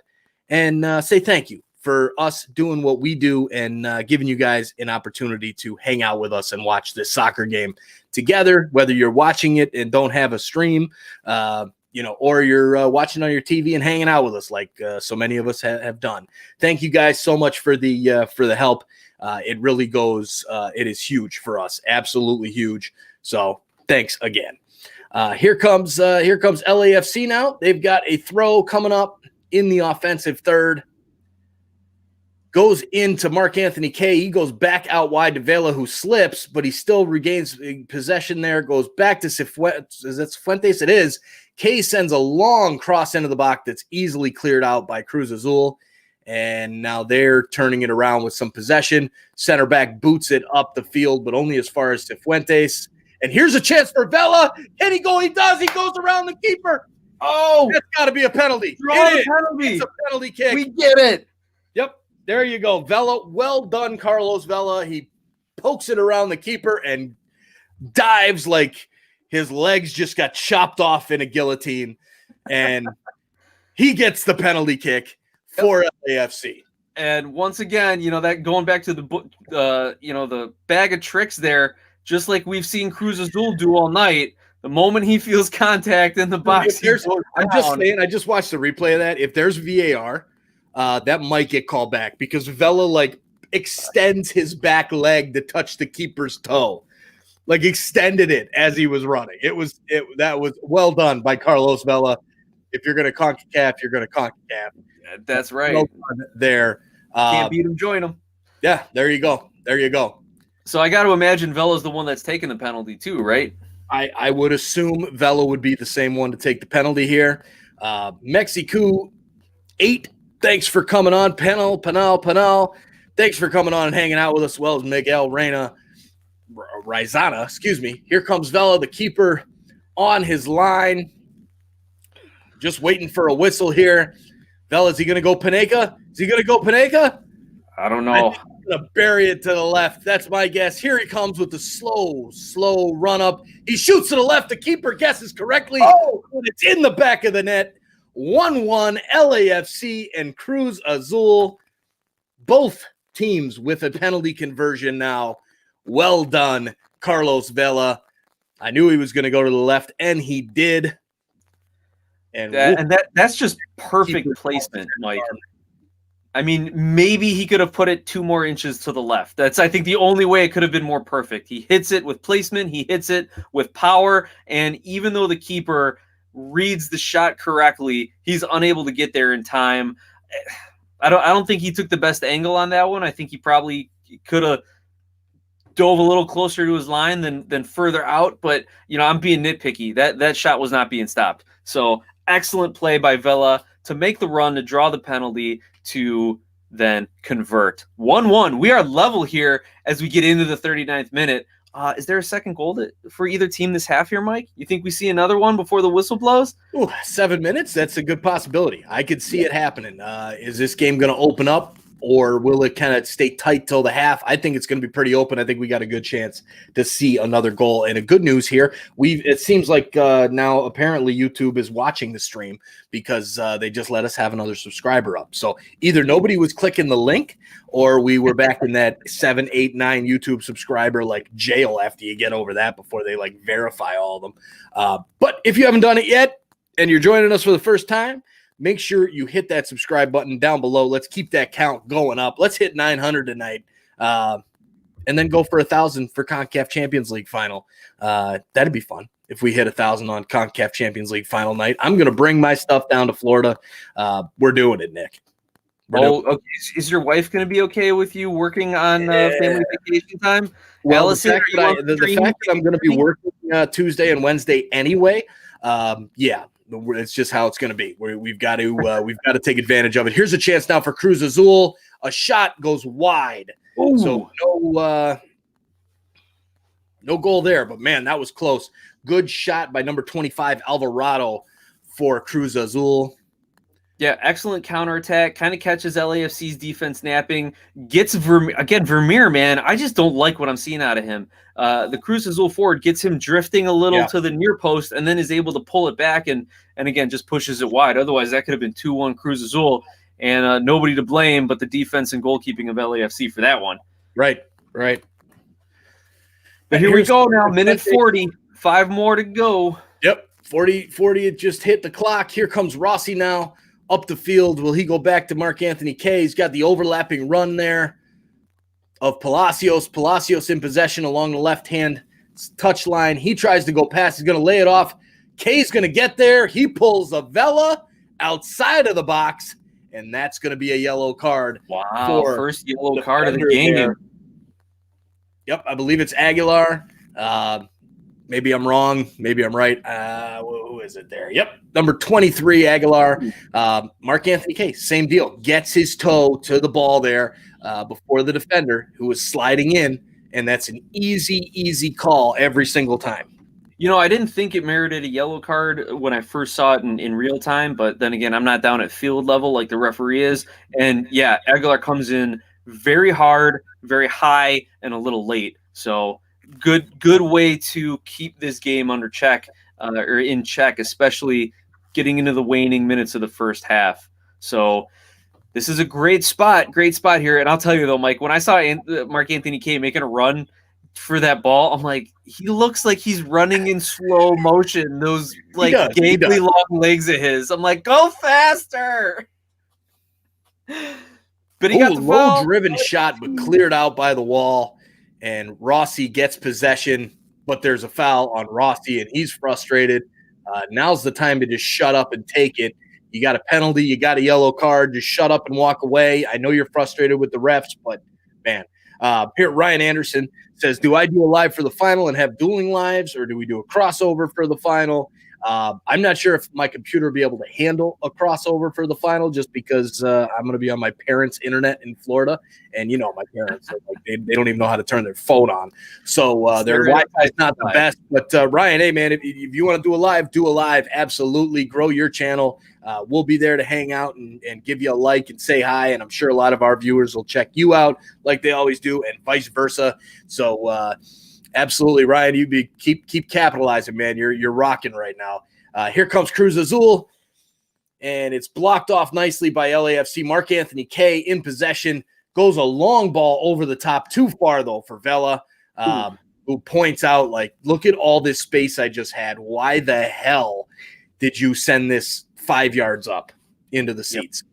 and say thank you for us doing what we do and giving you guys an opportunity to hang out with us and watch this soccer game together, whether you're watching it and don't have a stream, or you're watching on your TV and hanging out with us like so many of us have done. Thank you guys so much for the help. It really goes, it is huge for us. Absolutely huge. So thanks again. Here comes LAFC now. They've got a throw coming up in the offensive third. Goes into Mark Anthony Kaye. He goes back out wide to Vela, who slips, but he still regains possession there. Goes back to Cifuentes. Is that Cifuentes? It is. Kaye sends a long cross into the box that's easily cleared out by Cruz Azul. And now they're turning it around with some possession. Center back boots it up the field, but only as far as Cifuentes. And here's a chance for Vela. Can he go? He does. He goes around the keeper. Oh, that's got to be a penalty. Penalty. It's a penalty kick. We get it. Yep. There you go. Vela. Well done, Carlos Vela. He pokes it around the keeper and dives like his legs just got chopped off in a guillotine. And he gets the penalty kick for LAFC. And once again, that going back to the bag of tricks there, just like we've seen Cruz Azul do all night, the moment he feels contact in the box, I'm just saying, I just watched the replay of that. If there's VAR, that might get called back because Vela extends his back leg to touch the keeper's toe, extended it as he was running. That was well done by Carlos Vela. If you're going to CONCACAF, you're going to CONCACAF. That's right. Well there, can't beat him, join him. Yeah, there you go. So I got to imagine Vela's the one that's taking the penalty too, right? I would assume Vela would be the same one to take the penalty here. Mexico 8. Thanks for coming on. Penal. Thanks for coming on and hanging out with us, as well as Miguel Rizana. Excuse me. Here comes Vela, the keeper, on his line. Just waiting for a whistle here. Vela, is he going to go Panenka? I don't know. He's going to bury it to the left. That's my guess. Here he comes with the slow run up. He shoots to the left. The keeper guesses correctly. Oh, it's in the back of the net. 1-1 LAFC and Cruz Azul. Both teams with a penalty conversion now. Well done, Carlos Vela. I knew he was going to go to the left, and he did. And that's just perfect placement, Mike. I mean, maybe he could have put it 2 more inches to the left. That's, I think, the only way it could have been more perfect. He hits it with placement. He hits it with power. And even though the keeper reads the shot correctly, he's unable to get there in time. I don't think he took the best angle on that one. I think he probably could have dove a little closer to his line than further out. But, I'm being nitpicky. That shot was not being stopped. So excellent play by Vela to make the run, to draw the penalty, to then convert. 1-1. We are level here as we get into the 39th minute. Is there a second goal for either team this half here, Mike? You think we see another one before the whistle blows? Ooh, 7 minutes? That's a good possibility. I could see it happening. Is this game going to open up, or will it kind of stay tight till the half? I think it's going to be pretty open. I think we got a good chance to see another goal. And a good news here, it seems like now apparently YouTube is watching the stream because they just let us have another subscriber up. So either nobody was clicking the link, or we were back in that 7, 8, 9 YouTube subscriber jail after you get over that before they verify all of them. But if you haven't done it yet and you're joining us for the first time, make sure you hit that subscribe button down below. Let's keep that count going up. Let's hit 900 tonight, and then go for 1,000 for CONCACAF Champions League final. That'd be fun if we hit 1,000 on CONCACAF Champions League final night. I'm going to bring my stuff down to Florida. We're doing it, Nick. Okay. Is your wife going to be okay with you working on family vacation time? Well, Allison, the fact that I'm going to be working Tuesday and Wednesday anyway, yeah. It's just how it's going to be. We've got to take advantage of it. Here's a chance now for Cruz Azul. A shot goes wide. Ooh. So no goal there. But man, that was close. Good shot by number 25 Alvarado for Cruz Azul. Yeah, excellent counterattack. Kind of catches LAFC's defense napping. Gets Vermeer, man. I just don't like what I'm seeing out of him. The Cruz Azul forward gets him drifting a little to the near post, and then is able to pull it back and again just pushes it wide. Otherwise, that could have been 2-1 Cruz Azul, and nobody to blame but the defense and goalkeeping of LAFC for that one. Right. But here we go now, minute 40. 5 more to go. Yep, 40. It just hit the clock. Here comes Rossi now. Up the field, will he go back to Mark-Anthony Kaye? He's got the overlapping run there of Palacios. Palacios in possession along the left-hand touch line. He tries to go past. He's going to lay it off. Kaye's going to get there. He pulls a Vela outside of the box, and that's going to be a yellow card. Wow, first yellow card of the game. There. Yep, I believe it's Aguilar. Maybe I'm wrong. Maybe I'm right. Who is it there? Yep. Number 23, Aguilar. Mark-Anthony Kaye, same deal. Gets his toe to the ball there before the defender who was sliding in, and that's an easy call every single time. I didn't think it merited a yellow card when I first saw it in real time, but then again, I'm not down at field level like the referee is. And, yeah, Aguilar comes in very hard, very high, and a little late. So good way to keep this game under check or in check, especially getting into the waning minutes of the first half. So this is a great spot here. And I'll tell you though, Mike, when I saw Mark-Anthony Kaye making a run for that ball, I'm like, he looks like he's running in slow motion. Those gangly long legs of his. I'm like, go faster. But he got the low driven shot, but cleared out by the wall. And Rossi gets possession, but there's a foul on Rossi, and he's frustrated. Now's the time to just shut up and take it. You got a penalty. You got a yellow card. Just shut up and walk away. I know you're frustrated with the refs, but, man. Here, Ryan Anderson says, do I do a live for the final and have dueling lives, or do we do a crossover for the final? I'm not sure if my computer will be able to handle a crossover for the final just because I'm going to be on my parents' internet in Florida. And, my parents, they don't even know how to turn their phone on. So their Wi-Fi is not the best. But, Ryan, hey, man, if you want to do a live, absolutely. Grow your channel. We'll be there to hang out and give you a like and say hi. And I'm sure a lot of our viewers will check you out like they always do and vice versa. So, absolutely, Ryan. You keep capitalizing, man. You're rocking right now. Here comes Cruz Azul, and it's blocked off nicely by LAFC. Mark-Anthony Kaye in possession, goes a long ball over the top, too far though for Vela, who points out look at all this space I just had. Why the hell did you send this 5 yards up into the seats?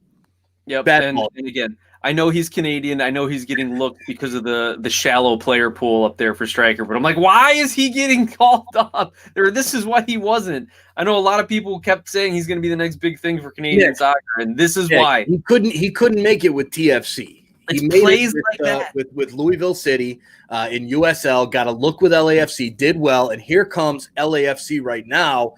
Yep. Bad And, ball. and again, I know he's Canadian. I know he's getting looked because of the shallow player pool up there for striker. But I'm like, why is he getting called up? This is what he wasn't. I know a lot of people kept saying he's going to be the next big thing for Canadian soccer, and this is why he couldn't make it with TFC. He made plays it like that with Louisville City in USL. Got a look with LAFC, did well, and here comes LAFC right now,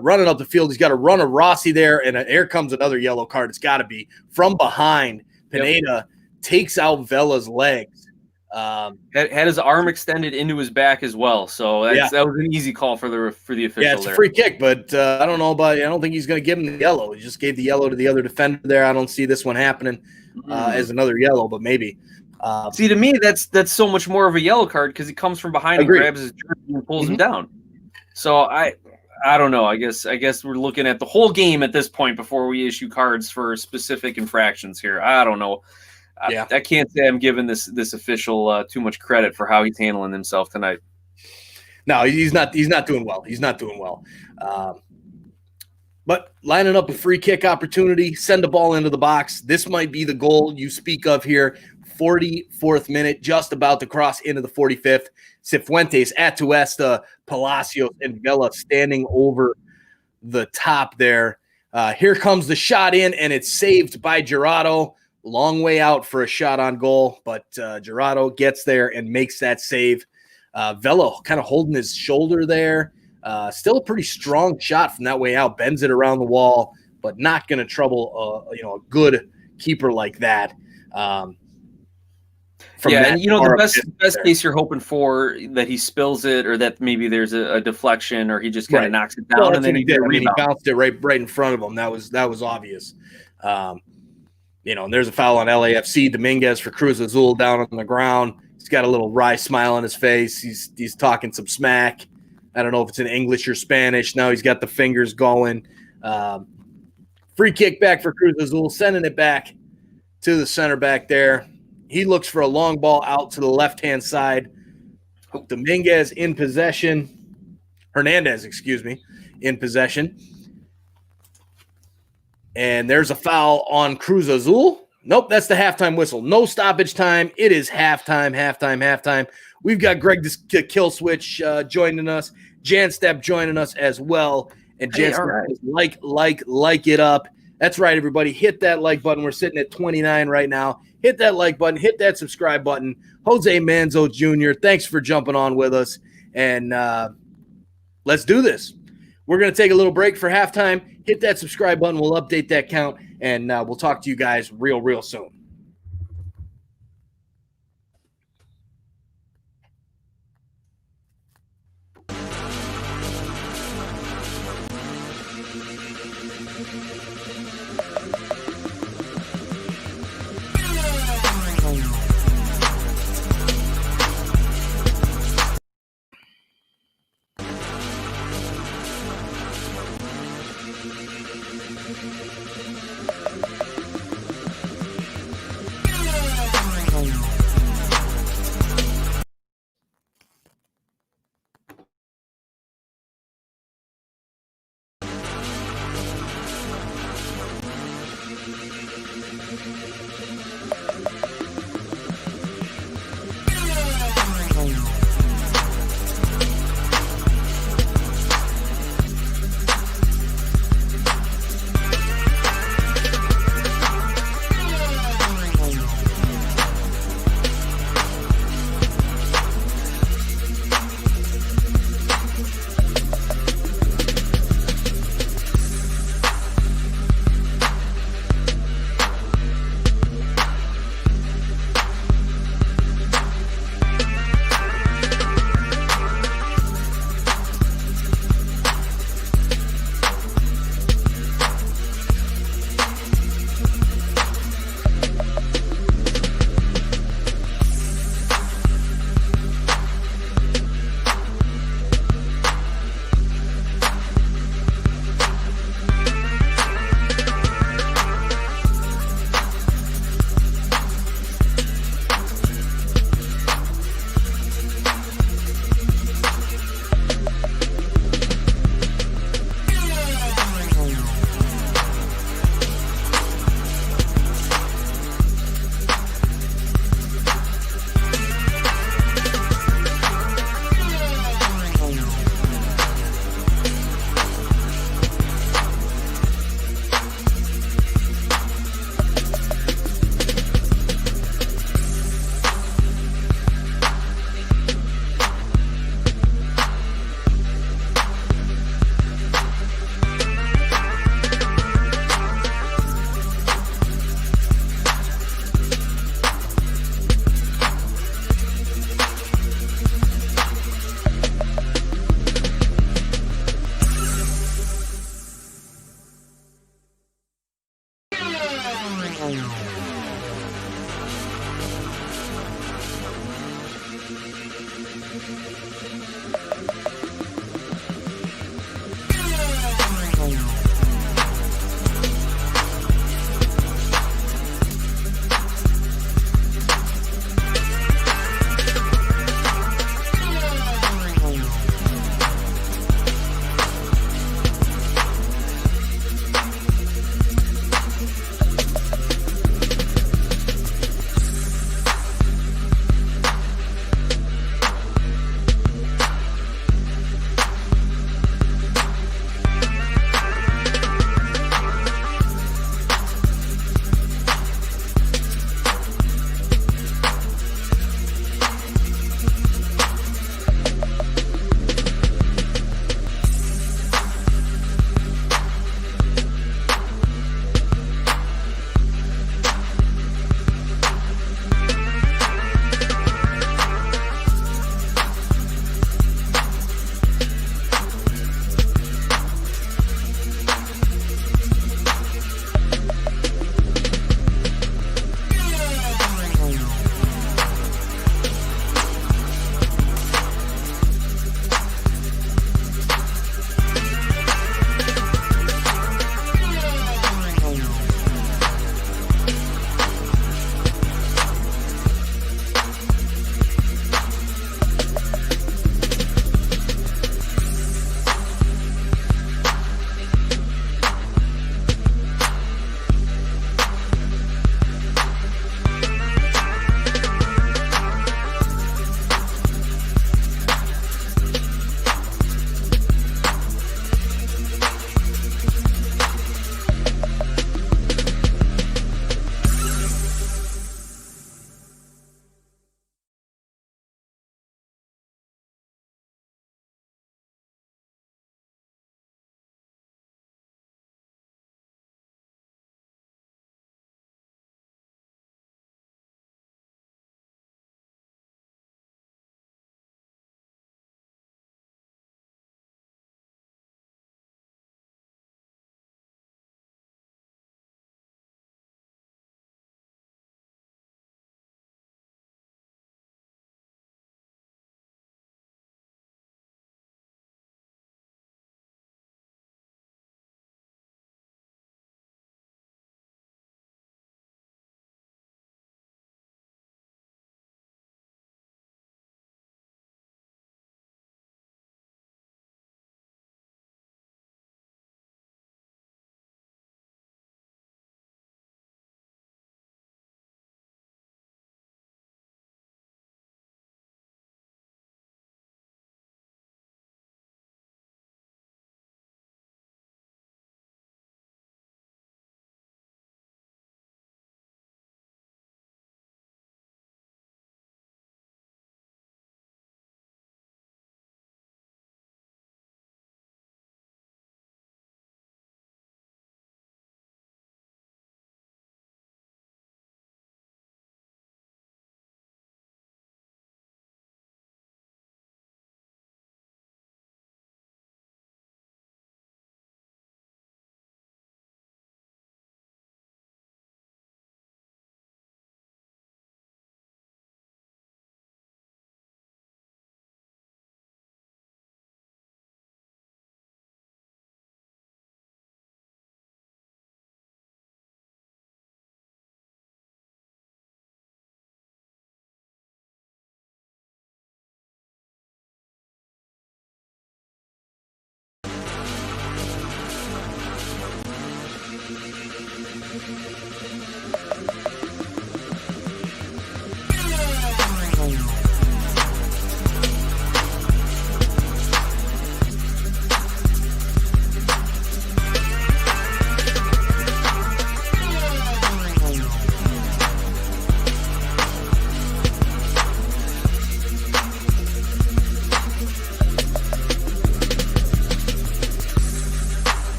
running up the field. He's got a run of Rossi there, and here comes another yellow card. It's got to be from behind. Pineda takes out Vela's legs. Had his arm extended into his back as well, so that was an easy call for the official. Yeah, it's a free kick, but I don't know about. I don't think he's going to give him the yellow. He just gave the yellow to the other defender there. I don't see this one happening as another yellow, but maybe. See, to me, that's so much more of a yellow card because he comes from behind and grabs his jersey and pulls him down. So I don't know. I guess we're looking at the whole game at this point before we issue cards for specific infractions here. I don't know. I can't say I'm giving this official too much credit for how he's handling himself tonight. No, he's not doing well. He's not doing well. But lining up a free kick opportunity, send the ball into the box. This might be the goal you speak of here. 44th minute, just about to cross into the 45th. Cifuentes, Atuesta, Palacios, and Vela standing over the top there. Here comes the shot in, and it's saved by Gerardo. Long way out for a shot on goal, but Gerardo gets there and makes that save. Vela kind of holding his shoulder there. Still a pretty strong shot from that way out. Bends it around the wall, but not going to trouble a good keeper like that. And the best case you're hoping for that he spills it, or that maybe there's a deflection, or he just kind of knocks it down, and then he did. I mean, he bounced it right in front of him. That was obvious. And there's a foul on LAFC. Dominguez for Cruz Azul down on the ground. He's got a little wry smile on his face. He's talking some smack. I don't know if it's in English or Spanish. Now he's got the fingers going. Free kick back for Cruz Azul, sending it back to the center back there. He looks for a long ball out to the left-hand side. Dominguez in possession. Hernandez, in possession. And there's a foul on Cruz Azul. Nope, that's the halftime whistle. No stoppage time. It is halftime. We've got Greg the Kill Switch joining us. Jan Stepp joining us as well. And Jan Stepp is like it up. That's right, everybody. Hit that like button. We're sitting at 29 right now. Hit that like button. Hit that subscribe button. Jose Manzo Jr., thanks for jumping on with us. And let's do this. We're going to take a little break for halftime. Hit that subscribe button. We'll update that count, and we'll talk to you guys real soon.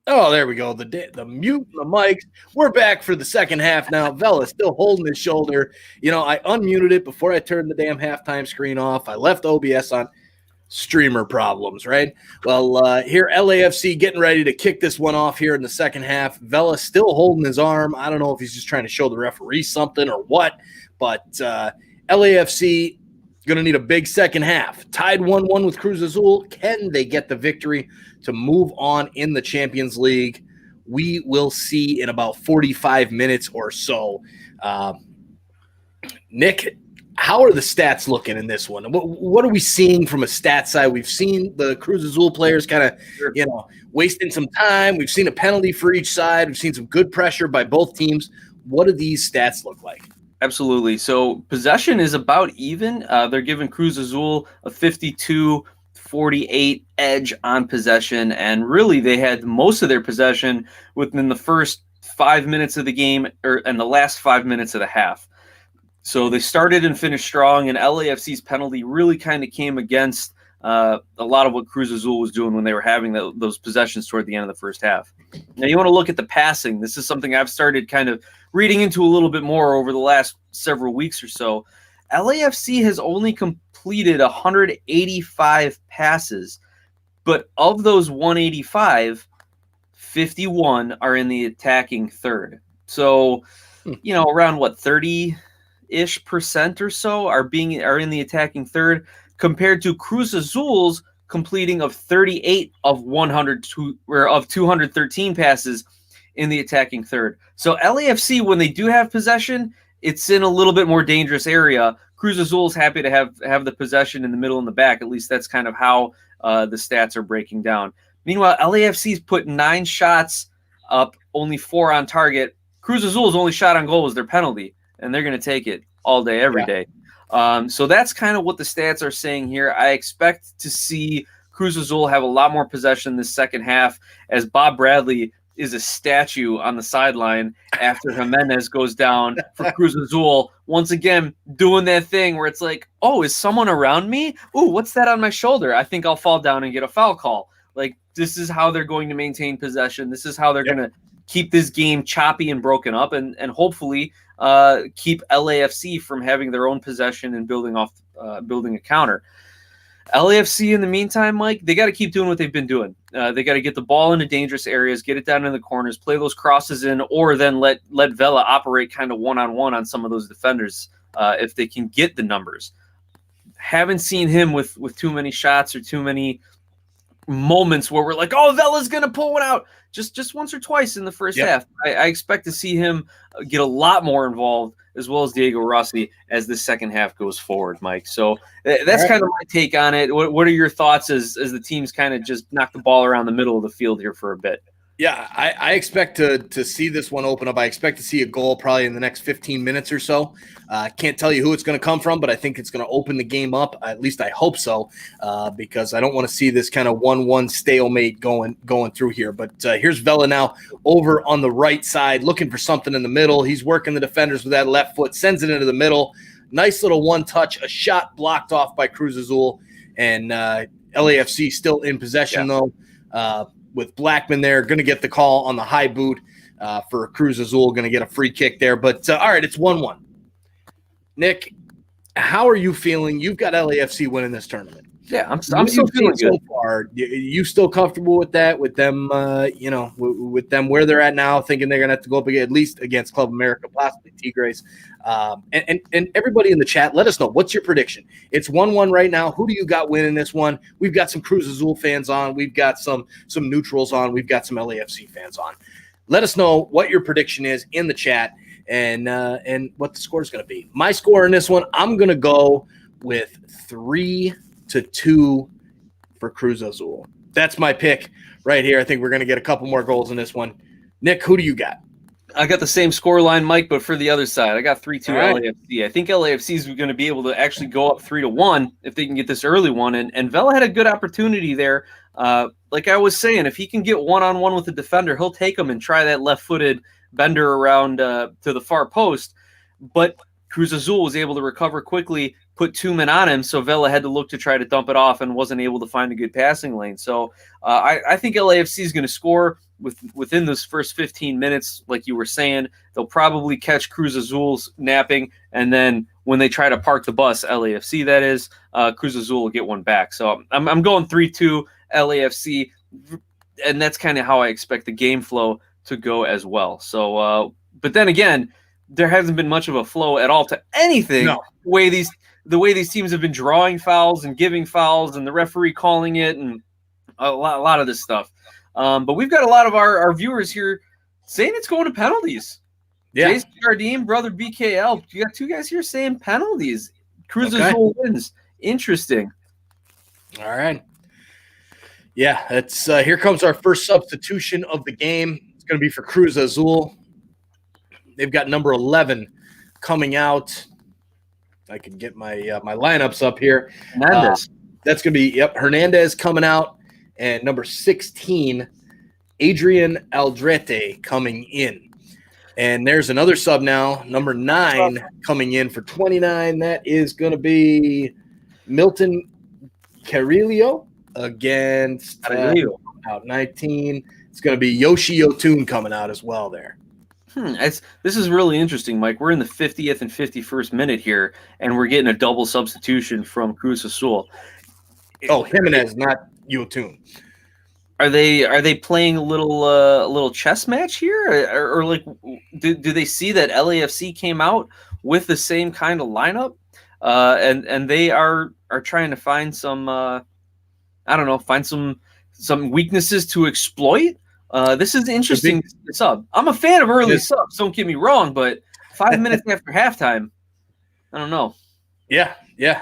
Oh, there we go. The mute, the mics. We're back for the second half now. Vela's still holding his shoulder. I unmuted it before I turned the damn halftime screen off. I left OBS on. Streamer problems, right? Well, here LAFC getting ready to kick this one off here in the second half. Vela still holding his arm. I don't know if he's just trying to show the referee something or what, but LAFC going to need a big second half. Tied 1-1 with Cruz Azul. Can they get the victory to move on in the Champions League? We will see in about 45 minutes or so. Nick, how are the stats looking in this one? What are we seeing from a stat side? We've seen the Cruz Azul players kind of, wasting some time. We've seen a penalty for each side. We've seen some good pressure by both teams. What do these stats look like? Absolutely. So possession is about even. They're giving Cruz Azul a 52-48 edge on possession, and really they had most of their possession within the first 5 minutes of the game and the last 5 minutes of the half. So they started and finished strong, and LAFC's penalty really kind of came against a lot of what Cruz Azul was doing when they were having those possessions toward the end of the first half. Now, you want to look at the passing. This is something I've started kind of reading into a little bit more over the last several weeks or so. LAFC has only completed 185 passes, but of those 185, 51 are in the attacking third. So, around 30-ish% or so are in the attacking third, compared to Cruz Azul's completing of 38 of 213 passes in the attacking third. So LAFC, when they do have possession, it's in a little bit more dangerous area. Cruz Azul's happy to have the possession in the middle and the back. At least that's kind of how the stats are breaking down. Meanwhile, LAFC's put 9 shots up, only 4 on target. Cruz Azul's only shot on goal was their penalty, and they're going to take it all day, every day. So that's kind of what the stats are saying here. I expect to see Cruz Azul have a lot more possession this second half, as Bob Bradley is a statue on the sideline after Jimenez goes down for Cruz Azul. Once again, doing that thing where it's like, oh, is someone around me? Ooh, what's that on my shoulder? I think I'll fall down and get a foul call. Like, this is how they're going to maintain possession. This is how they're going to keep this game choppy and broken up, and hopefully keep LAFC from having their own possession and building a counter. LAFC, in the meantime, Mike, they got to keep doing what they've been doing. They got to get the ball into dangerous areas, get it down in the corners, play those crosses in, or then let Vela operate kind of one-on-one on some of those defenders if they can get the numbers. Haven't seen him with too many shots or too many moments where we're like, oh, Vela's going to pull one out. Just once or twice in the first half. I expect to see him get a lot more involved, as well as Diego Rossi, as the second half goes forward, Mike. So that's kind of my take on it. What are your thoughts as the teams kind of just knock the ball around the middle of the field here for a bit? Yeah, I expect to see this one open up. I expect to see a goal probably in the next 15 minutes or so. Can't tell you who it's going to come from, but I think it's going to open the game up. At least I hope so, because I don't want to see this kind of 1-1 stalemate going through here. But here's Vela now over on the right side, looking for something in the middle. He's working the defenders with that left foot, sends it into the middle. Nice little one touch, a shot blocked off by Cruz Azul, and LAFC still in possession though. With Blackman there, going to get the call on the high boot for Cruz Azul, going to get a free kick there. But, all right, it's 1-1. Nick, how are you feeling? You've got LAFC winning this tournament. Yeah, I'm still feeling good. So far, you still comfortable with that? With them, with them where they're at now, thinking they're gonna have to go up again, at least against Club America, possibly Tigres, and everybody in the chat, let us know what's your prediction. It's 1-1 right now. Who do you got winning this one? We've got some Cruz Azul fans on. We've got some neutrals on. We've got some LAFC fans on. Let us know what your prediction is in the chat and what the score is going to be. My score in this one, I'm going to go with 3-2 for Cruz Azul. That's my pick right here. I think we're going to get a couple more goals in this one. Nick, who do you got? I got the same score line, Mike, but for the other side. I got 3-2 LAFC. I think LAFC is going to be able to actually go up 3-1 if they can get this early one. And Vela had a good opportunity there. Like I was saying, if he can get one-on-one with the defender, he'll take him and try that left-footed bender around to the far post. But Cruz Azul was able to recover quickly, put two men on him, so Vela had to look to try to dump it off and wasn't able to find a good passing lane. So I think LAFC is going to score within those first 15 minutes, like you were saying. They'll probably catch Cruz Azul's napping, and then when they try to park the bus, LAFC that is, Cruz Azul will get one back. So I'm going 3-2 LAFC, and that's kind of how I expect the game flow to go as well. So, but then again, there hasn't been much of a flow at all to anything. No. The way these teams have been drawing fouls and giving fouls, and the referee calling it, and a lot of this stuff. But we've got a lot of our viewers here saying it's going to penalties. Yeah. Jason Jardine, brother BKL. You got two guys here saying penalties. Cruz Azul wins. Interesting. All right. Yeah, it's here comes our first substitution of the game. It's going to be for Cruz Azul. They've got number 11 coming out. I can get my lineups up here. Hernandez. That's going to be Hernandez coming out, and number 16, Adrian Aldrete coming in. And there's another sub now, number 9 coming in for 29. That is going to be Milton Carrillo against out 19. It's going to be Yoshi Yotun coming out as well there. This is really interesting, Mike. We're in the 50th and 51st minute here, and we're getting a double substitution from Cruz Azul. Oh, Jimenez, not Yotun. Are they playing a little chess match here, or like do they see that LAFC came out with the same kind of lineup, and they are trying to find some find some weaknesses to exploit? This is interesting sub. I'm a fan of early subs, don't get me wrong, but 5 minutes after halftime, I don't know. Yeah.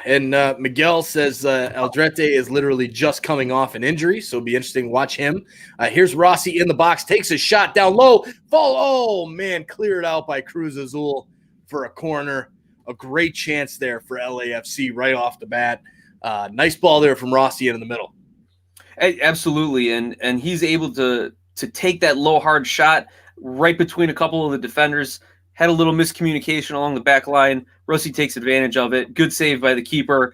And Miguel says Aldrete is literally just coming off an injury, so it'll be interesting to watch him. Here's Rossi in the box, takes a shot down low. Oh, man, cleared out by Cruz Azul for a corner. A great chance there for LAFC right off the bat. Nice ball there from Rossi in the middle. Absolutely, and he's able to take that low, hard shot right between a couple of the defenders. Had a little miscommunication along the back line. Rossi takes advantage of it. Good save by the keeper.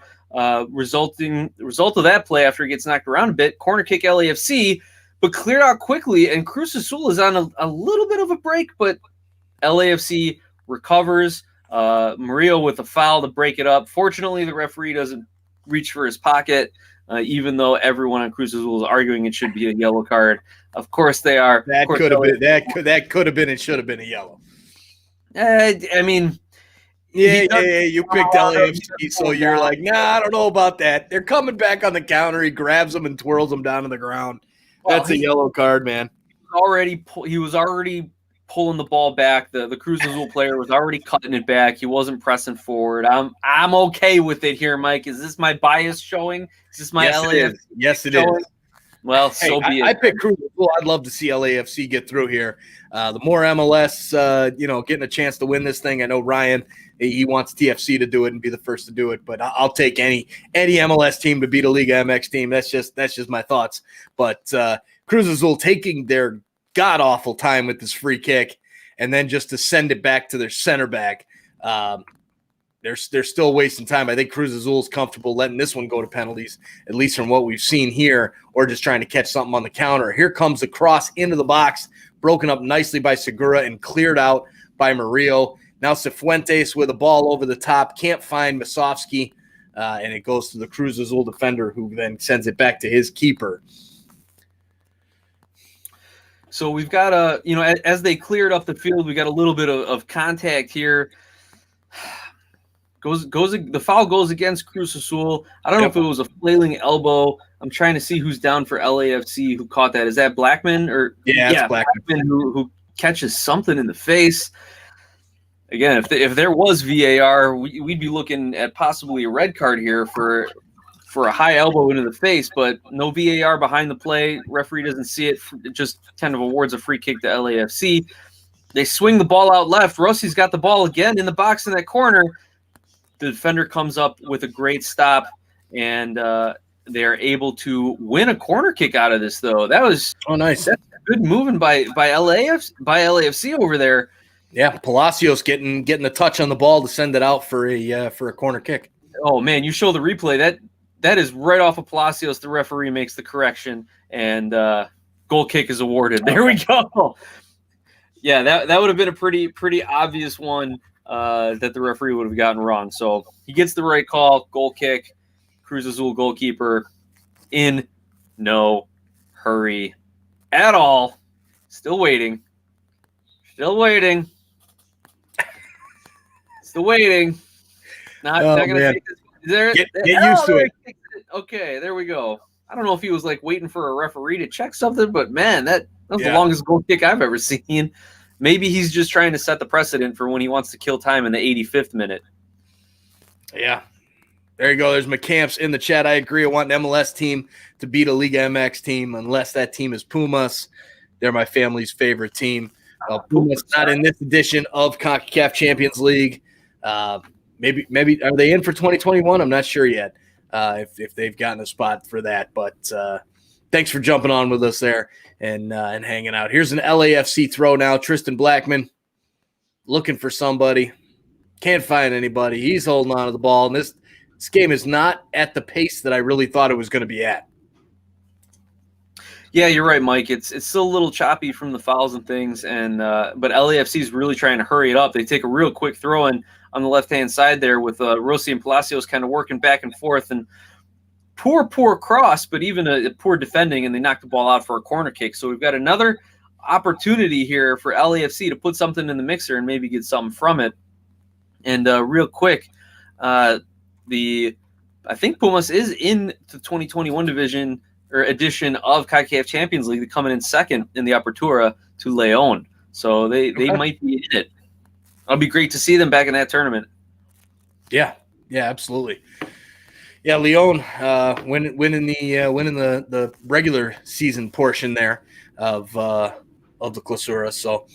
Result of that play after he gets knocked around a bit, corner kick LAFC, but cleared out quickly, and Cruz Azul is on a little bit of a break, but LAFC recovers. Murillo with a foul to break it up. Fortunately, the referee doesn't reach for his pocket, even though everyone on Cruz Azul is arguing it should be a yellow card. Of course they are. That could have been. That could have been. It should have been a yellow. I mean, you picked LAFC, so you're like, nah, I don't know about that. They're coming back on the counter. He grabs them and twirls them down to the ground. That's a yellow card, man. He was already pulling the ball back. The Cruz Azul player was already cutting it back. He wasn't pressing forward. I'm okay with it here, Mike. Is this my bias showing? Is this my LAFC? Yes, it is. Well, so be it. I picked Cruz Azul. I'd love to see LAFC get through here. The more MLS, getting a chance to win this thing. I know Ryan, he wants TFC to do it and be the first to do it, but I'll take any MLS team to beat a Liga MX team. That's just my thoughts. But Cruz Azul taking their god awful time with this free kick, and then just to send it back to their center back. They're still wasting time. I think Cruz Azul is comfortable letting this one go to penalties, at least from what we've seen here, or just trying to catch something on the counter. Here comes the cross into the box, broken up nicely by Segura and cleared out by Murillo. Now Cifuentes with a ball over the top, can't find Masovsky, and it goes to the Cruz Azul defender, who then sends it back to his keeper. So we've got as they cleared up the field, we got a little bit of contact here. The foul goes against Cruz Azul. I don't know if it was a flailing elbow. I'm trying to see who's down for LAFC who caught that. Is that Blackman it's Blackman who catches something in the face? Again, if there was VAR, we'd be looking at possibly a red card here for a high elbow into the face, but no VAR behind the play. Referee doesn't see it. It just kind of awards a free kick to LAFC. They swing the ball out left. Rossi's got the ball again in the box in that corner. The defender comes up with a great stop, and they are able to win a corner kick out of this, though. That was nice. That's good moving by LAFC over there. Yeah, Palacios getting the touch on the ball to send it out for a corner kick. Oh man, you show the replay. That is right off of Palacios. The referee makes the correction, and goal kick is awarded. There we go. Yeah, that would have been a pretty obvious one that the referee would have gotten wrong. So he gets the right call. Goal kick. Cruz Azul goalkeeper in no hurry at all. Still waiting. Still waiting. Not going to take this. Get used to it. Okay, there we go. I don't know if he was like waiting for a referee to check something, but man, that was the longest goal kick I've ever seen. Maybe he's just trying to set the precedent for when he wants to kill time in the 85th minute. Yeah. There you go. There's McCamps in the chat. I agree. I want an MLS team to beat a Liga MX team unless that team is Pumas. They're my family's favorite team. Pumas not in this edition of CONCACAF Champions League. Maybe are they in for 2021? I'm not sure yet if they've gotten a spot for that. But thanks for jumping on with us there and hanging out. Here's an LAFC throw now. Tristan Blackman looking for somebody. Can't find anybody. He's holding on to the ball. And this game is not at the pace that I really thought it was going to be at. Yeah, you're right, Mike. It's still a little choppy from the fouls and things, and but LAFC is really trying to hurry it up. They take a real quick throw in on the left-hand side there with Rossi and Palacios kind of working back and forth, and poor cross, but even a poor defending, and they knock the ball out for a corner kick. So we've got another opportunity here for LAFC to put something in the mixer and maybe get something from it. And real quick, I think Pumas is in the 2021 division or edition of CONCACAF Champions League. They're coming in second in the Apertura to Leon. So they might be in it. It'll be great to see them back in that tournament. Yeah, absolutely. Yeah, Leon winning the regular season portion there of the Clausura. So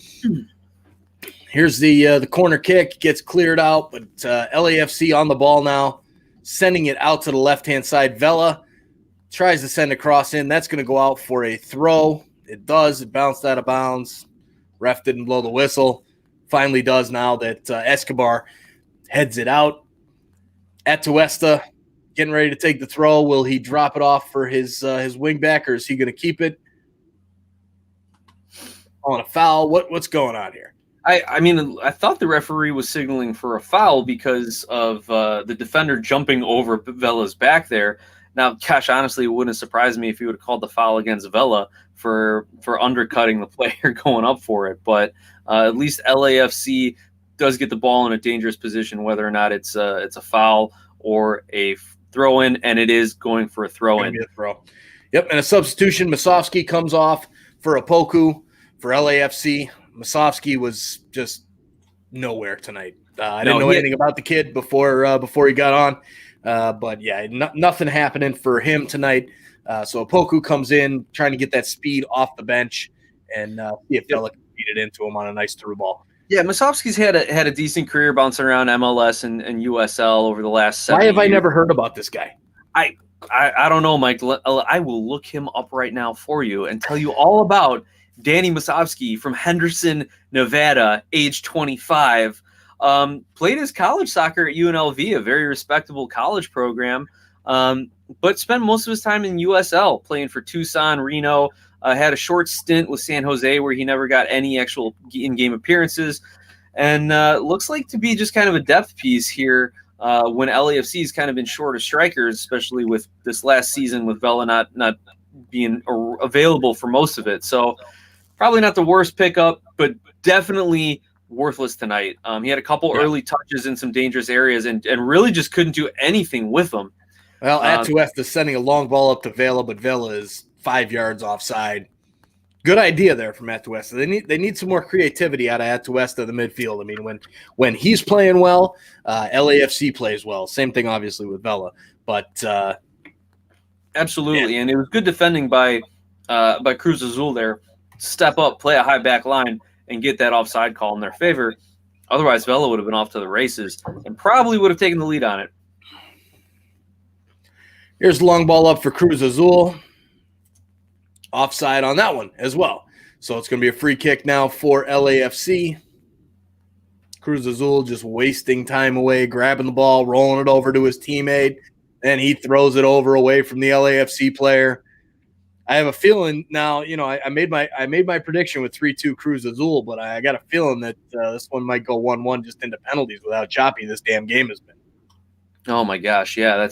here's the corner kick, gets cleared out, but LAFC on the ball now, sending it out to the left-hand side. Vela tries to send a cross in. That's going to go out for a throw. It does. It bounced out of bounds. Ref didn't blow the whistle. Finally does now that Escobar heads it out. Atuesta getting ready to take the throw. Will he drop it off for his wing back, or is he going to keep it on a foul? What's going on here? I mean, I thought the referee was signaling for a foul because of the defender jumping over Vela's back there. Now, Cash, honestly, it wouldn't surprise me if he would have called the foul against Vela for undercutting the player going up for it. But at least LAFC does get the ball in a dangerous position, whether or not it's a foul or a throw-in, and it is going for a throw-in. Yep, and a substitution. Masovsky comes off for a Poku for LAFC. Masovsky was just nowhere tonight. I didn't know anything about the kid before he got on. But, yeah, nothing happening for him tonight. So Poku comes in trying to get that speed off the bench and see if Vela can beat it into him on a nice through ball. Yeah, Masovsky's had a decent career bouncing around MLS and USL over the last 7 years. Why have I never heard about this guy? I don't know, Mike. I will look him up right now for you and tell you all about Danny Masovsky from Henderson, Nevada, age 25. Played his college soccer at UNLV, a very respectable college program, but spent most of his time in USL, playing for Tucson, Reno. Had a short stint with San Jose where he never got any actual in-game appearances, and looks like to be just kind of a depth piece here when LAFC's kind of been short of strikers, especially with this last season with Vela not being available for most of it. So probably not the worst pickup, but definitely worthless tonight. He had a couple early touches in some dangerous areas and really just couldn't do anything with them. Well, Atuesta sending a long ball up to Vela, but Vela is 5 yards offside. Good idea there from Atuesta. They need some more creativity out of Atuesta, the midfield. I mean, when he's playing well, LAFC plays well. Same thing, obviously, with Vela. But absolutely, and it was good defending by Cruz Azul there. Step up, play a high back line, and get that offside call in their favor. Otherwise, Vela would have been off to the races and probably would have taken the lead on it. Here's the long ball up for Cruz Azul. Offside on that one as well. So it's going to be a free kick now for LAFC. Cruz Azul just wasting time away, grabbing the ball, rolling it over to his teammate, and he throws it over away from the LAFC player. I have a feeling now, I made my prediction with 3-2 Cruz Azul, but I got a feeling that this one might go 1-1 just into penalties with how choppy this damn game has been. Oh my gosh, yeah,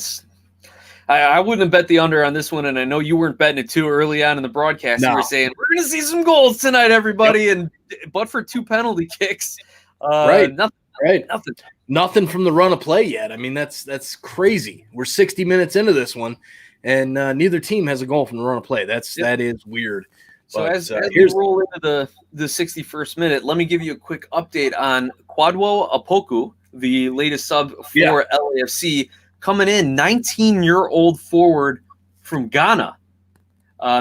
I wouldn't have bet the under on this one, and I know you weren't betting it too early on in the broadcast. No. You were saying we're going to see some goals tonight, everybody, yep. But for 2 penalty kicks, right? Nothing from the run of play yet. I mean, that's crazy. We're 60 minutes into this one, and neither team has a goal from the run of play. That is weird. So but, as we roll into the 61st minute, let me give you a quick update on Kwadwo Opoku, the latest sub for LAFC, coming in, 19-year-old forward from Ghana.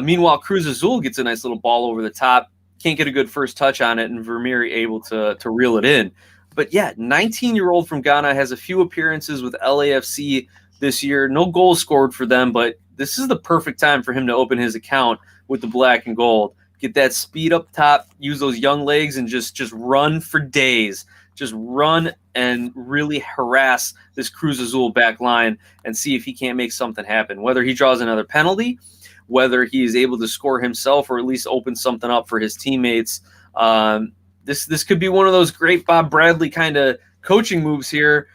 Meanwhile, Cruz Azul gets a nice little ball over the top. Can't get a good first touch on it, and Vermeer able to reel it in. But yeah, 19-year-old from Ghana has a few appearances with LAFC this year. No goals scored for them, but this is the perfect time for him to open his account with the black and gold. Get that speed up top, use those young legs, and just run for days. Just run and really harass this Cruz Azul back line and see if he can't make something happen. Whether he draws another penalty, whether he is able to score himself or at least open something up for his teammates. This could be one of those great Bob Bradley kind of coaching moves here,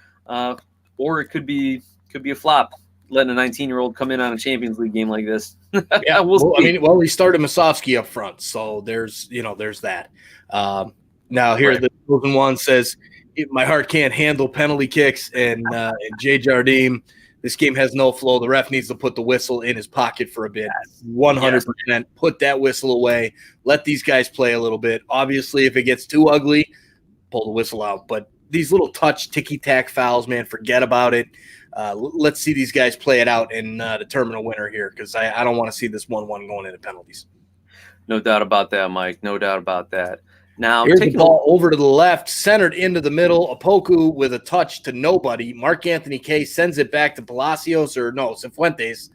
or it could be a flop, letting a 19-year-old come in on a Champions League game like this. Yeah, he started Masovsky up front, so there's that. Now here, the chosen one says, "My heart can't handle penalty kicks," and Jay Jardim, this game has no flow. The ref needs to put the whistle in his pocket for a bit. 100%. Put that whistle away. Let these guys play a little bit. Obviously, if it gets too ugly, pull the whistle out. But these little touch, ticky-tack fouls, man, forget about it. Let's see these guys play it out and determine a winner here, because I don't want to see this 1-1 going into penalties. No doubt about that, Mike. No doubt about that. Now, here's the ball over to the left, centered into the middle. Opoku with a touch to nobody. Mark Anthony Kaye sends it back to Cifuentes.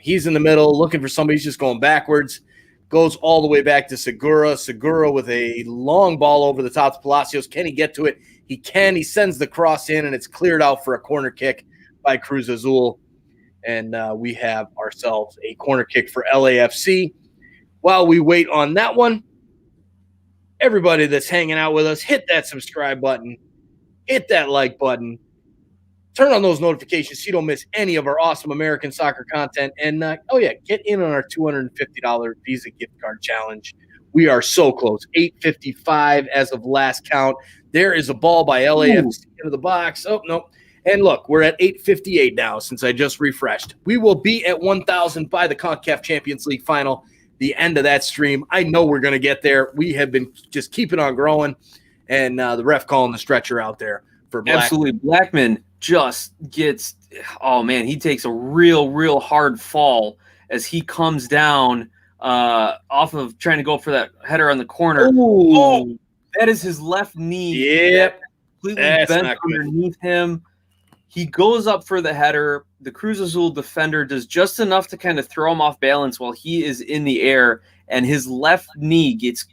He's in the middle looking for somebody. He's just going backwards. Goes all the way back to Segura. Segura with a long ball over the top to Palacios. Can he get to it? He can. He sends the cross in, and it's cleared out for a corner kick by Cruz Azul. And we have ourselves a corner kick for LAFC. While we wait on that one, everybody that's hanging out with us, hit that subscribe button, hit that like button, turn on those notifications so you don't miss any of our awesome American soccer content. And, get in on our $250 Visa gift card challenge. We are so close, $855 as of last count. There is a ball by LAFC into the box. Oh, no. And look, we're at $858 now since I just refreshed. We will be at 1,000 by the CONCACAF Champions League final. The end of that stream. I know we're going to get there. We have been just keeping on growing, and the ref calling the stretcher out there for Blackman. Absolutely. Blackman just gets – oh, man, he takes a real hard fall as he comes down off of trying to go for that header on the corner. Ooh. Oh, that is his left knee. Yep. Completely bent underneath him. He goes up for the header. The Cruz Azul defender does just enough to kind of throw him off balance while he is in the air, and his left knee gets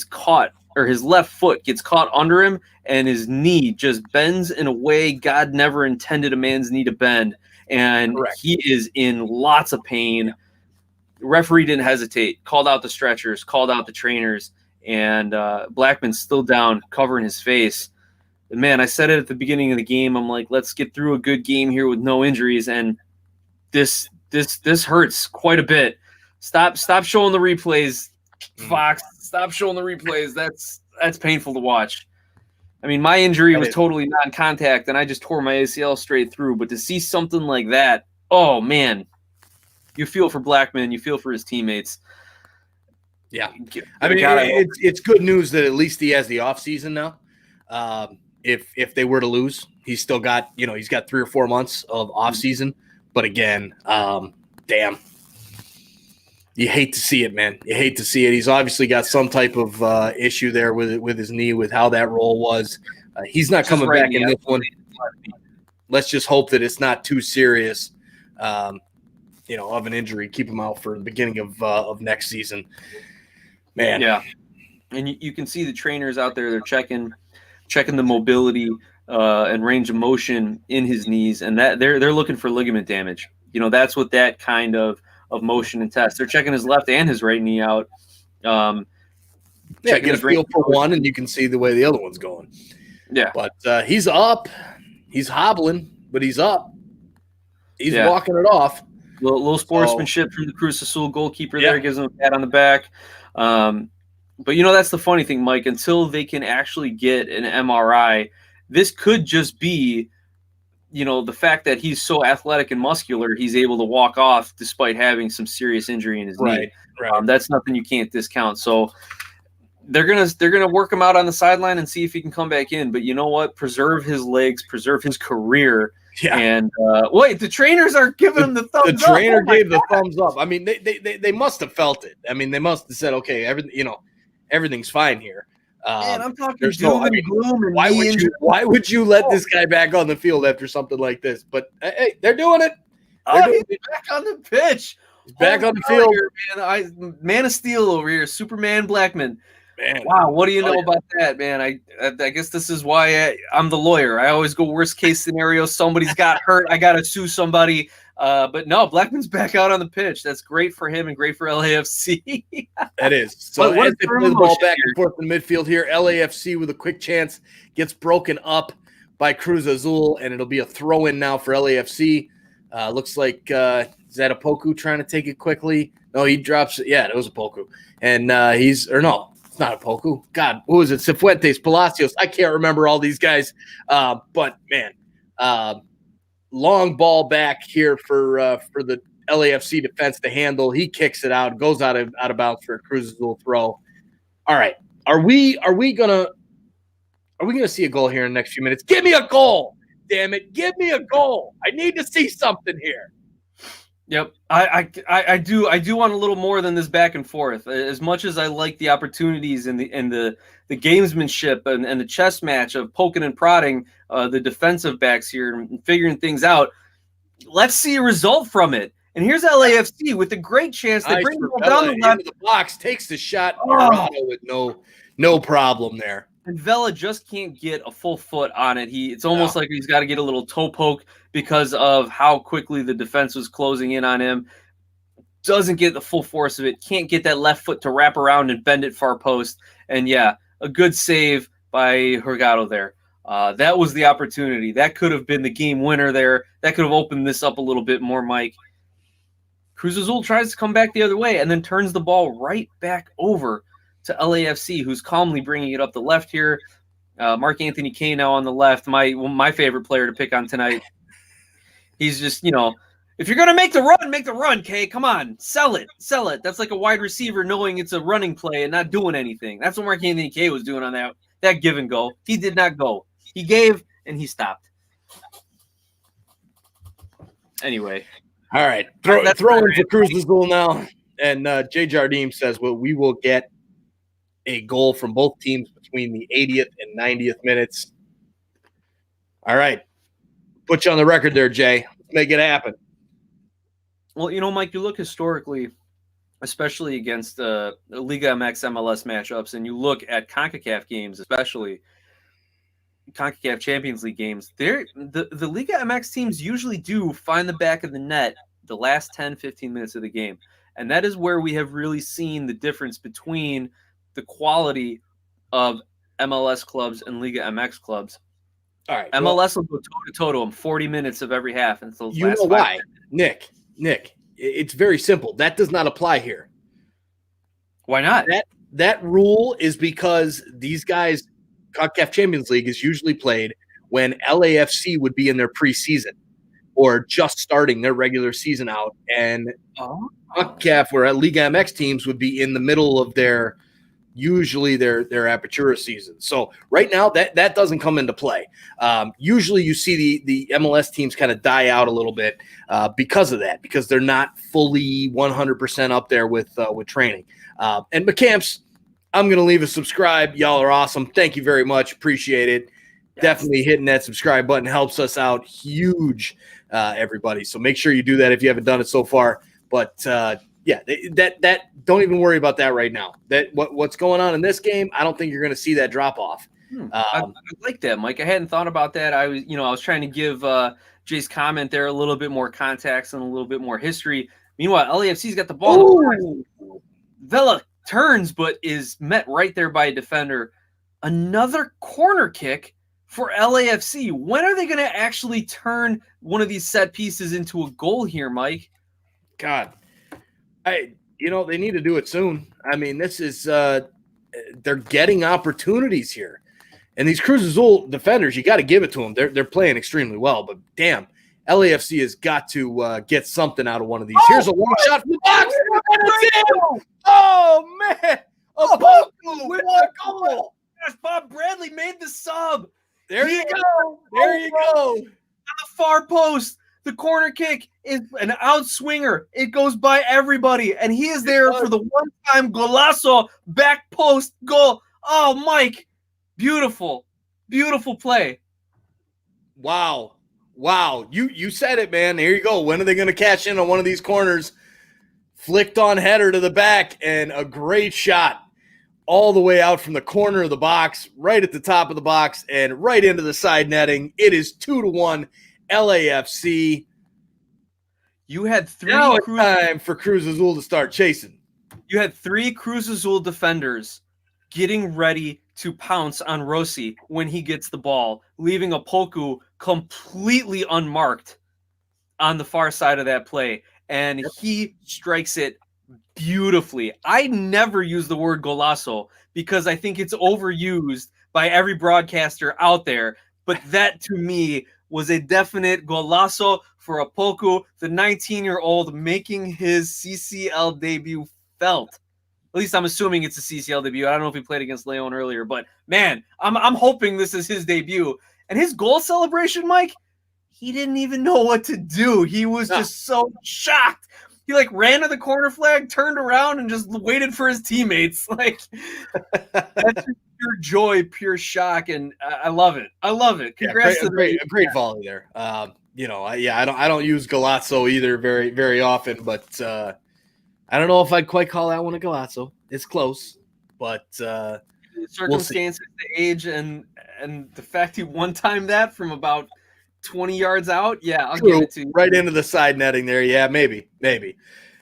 caught, or his left foot gets caught under him, and his knee just bends in a way God never intended a man's knee to bend, and Correct. He is in lots of pain. The referee didn't hesitate, called out the stretchers, called out the trainers, and Blackman's still down, covering his face. Man, I said it at the beginning of the game. I'm like, let's get through a good game here with no injuries, and this hurts quite a bit. Stop showing the replays, Fox. Stop showing the replays. That's painful to watch. I mean, my injury was totally non-contact, and I just tore my ACL straight through. But to see something like that, oh man, you feel for Blackman, you feel for his teammates. Yeah, I mean, it's good news that at least he has the off season now. If they were to lose, he's still got, he's got 3 or 4 months of off season. But again, damn, you hate to see it, man. You hate to see it. He's obviously got some type of issue there with his knee, with how that roll was. He's not coming back in this one. Let's just hope that it's not too serious, of an injury. Keep him out for the beginning of next season. Man. Yeah. And you can see the trainers out there, they're checking checking the mobility and range of motion in his knees, and that they're looking for ligament damage. That's what that kind of motion and test. They're checking his left and his right knee out. Get a feel for one, and you can see the way the other one's going. Yeah, but he's up. He's hobbling, but he's up. He's walking it off. Little sportsmanship from the Cruz Azul goalkeeper there, gives him a pat on the back. But that's the funny thing, Mike. Until they can actually get an MRI, this could just be, the fact that he's so athletic and muscular, he's able to walk off despite having some serious injury in his knee. Right. That's nothing you can't discount. So they're gonna work him out on the sideline and see if he can come back in. But you know what? Preserve his legs, preserve his career. Yeah. And wait, the trainers are giving him the thumbs up. The trainer gave the thumbs up. I mean, they must have felt it. I mean, they must have said, okay, everything's fine here. Man, I'm talking doom and gloom. And why would you let this guy back on the field after something like this? But hey, they're doing it. He's back on the pitch. He's back on the field. Here, man. Man of Steel over here, Superman Blackman. Man, wow, what do you know about that, man? I guess this is why I'm the lawyer. I always go worst case scenario. Somebody's got hurt. I got to sue somebody. But no, Blackman's back out on the pitch. That's great for him and great for LAFC. That is. So as they play the ball back and forth in the midfield here, LAFC with a quick chance gets broken up by Cruz Azul, and it'll be a throw-in now for LAFC. Looks like is that Opoku trying to take it quickly? No, he drops it. Yeah, it was Opoku. And it's not a Poku. God, who is it? Cifuentes, Palacios. I can't remember all these guys. But, man, long ball back here for the LAFC defense to handle. He kicks it out, goes out of bounds for a Cruz Azul throw. All right. Are we gonna see a goal here in the next few minutes? Give me a goal. Damn it. Give me a goal. I need to see something here. Yep, I do want a little more than this back and forth. As much as I like the opportunities and the gamesmanship and the chess match of poking and prodding the defensive backs here and figuring things out, let's see a result from it. And here's LAFC with a great chance. They bring the ball down the left. The box, takes the shot. Arado with no problem there. And Vela just can't get a full foot on it. It's almost like he's got to get a little toe poke because of how quickly the defense was closing in on him. Doesn't get the full force of it. Can't get that left foot to wrap around and bend it far post. And a good save by Hurtado there. That was the opportunity. That could have been the game winner there. That could have opened this up a little bit more, Mike. Cruz Azul tries to come back the other way and then turns the ball right back over to LAFC, who's calmly bringing it up the left here. Mark Anthony Kane now on the left, my favorite player to pick on tonight. He's just, if you're going to make the run, Kay. Come on, sell it. That's like a wide receiver knowing it's a running play and not doing anything. That's what Mark Anthony Kane was doing on that give and go. He did not go. He gave and he stopped. Anyway. All right, throw in for Cruz Azul now. And Jay Jardim says, well, we will get a goal from both teams between the 80th and 90th minutes. All right. Put you on the record there, Jay. Let's make it happen. Well, Mike, you look historically, especially against Liga MX MLS matchups, and you look at CONCACAF games, especially CONCACAF Champions League games, the Liga MX teams usually do find the back of the net the last 10, 15 minutes of the game. And that is where we have really seen the difference between the quality of MLS clubs and Liga MX clubs. All right. MLS will go toe-to-toe to them 40 minutes of every half. Until you know why, Nick, it's very simple. That does not apply here. Why not? That rule is because these guys, CONCACAF Champions League is usually played when LAFC would be in their preseason or just starting their regular season out. And CONCACAF or Liga MX teams would be in the middle of their Apertura season. So right now that doesn't come into play. Usually you see the MLS teams kind of die out a little bit because of that, because they're not fully 100% up there with training. And McCamps, I'm going to leave a subscribe. Y'all are awesome. Thank you very much. Appreciate it. Yes. Definitely hitting that subscribe button helps us out huge, everybody. So make sure you do that if you haven't done it so far. But that don't even worry about that right now. That what's going on in this game, I don't think you're going to see that drop off. I like that, Mike. I hadn't thought about that. I was trying to give Jay's comment there a little bit more context and a little bit more history. Meanwhile, LAFC's got the ball. Vela turns, but is met right there by a defender. Another corner kick for LAFC. When are they going to actually turn one of these set pieces into a goal here, Mike? God, they need to do it soon. I mean, this is they're getting opportunities here. And these Cruz Azul defenders, you got to give it to them. They're playing extremely well, but damn, LAFC has got to get something out of one of these. Here's a long shot from the box. Oh, man. What a goal. Bob Bradley made the sub. There you go. There you go. On the far post, the corner kick is an outswinger. It goes by everybody, and he is there for the one-time golazo back post goal. Oh, Mike. Beautiful, beautiful play. Wow. You said it, man. Here you go. When are they going to cash in on one of these corners? Flicked on header to the back, and a great shot all the way out from the corner of the box, right at the top of the box, and right into the side netting. It is 2-1 LAFC. You had three. Now it's time for Cruz Azul to start chasing. You had three Cruz Azul defenders getting ready to pounce on Rossi when he gets the ball, leaving Opoku completely unmarked on the far side of that play. And he strikes it beautifully. I never use the word golazo because I think it's overused by every broadcaster out there. But that, to me, was a definite golazo for Opoku, the 19-year-old making his CCL debut felt. At least I'm assuming it's a CCL debut. I don't know if he played against Leon earlier, but man, I'm hoping this is his debut. And his goal celebration, Mike, he didn't even know what to do. He was just so shocked. He ran to the corner flag, turned around, and just waited for his teammates. That's just pure joy, pure shock, and I love it. I love it. Congrats to a great volley there. I don't use golazo either very, very often, but I don't know if I'd quite call that one a golazo. It's close, but the circumstances, the age, and the fact he one-timed that from about 20 yards out, I'll give it to you. Right into the side netting there, maybe.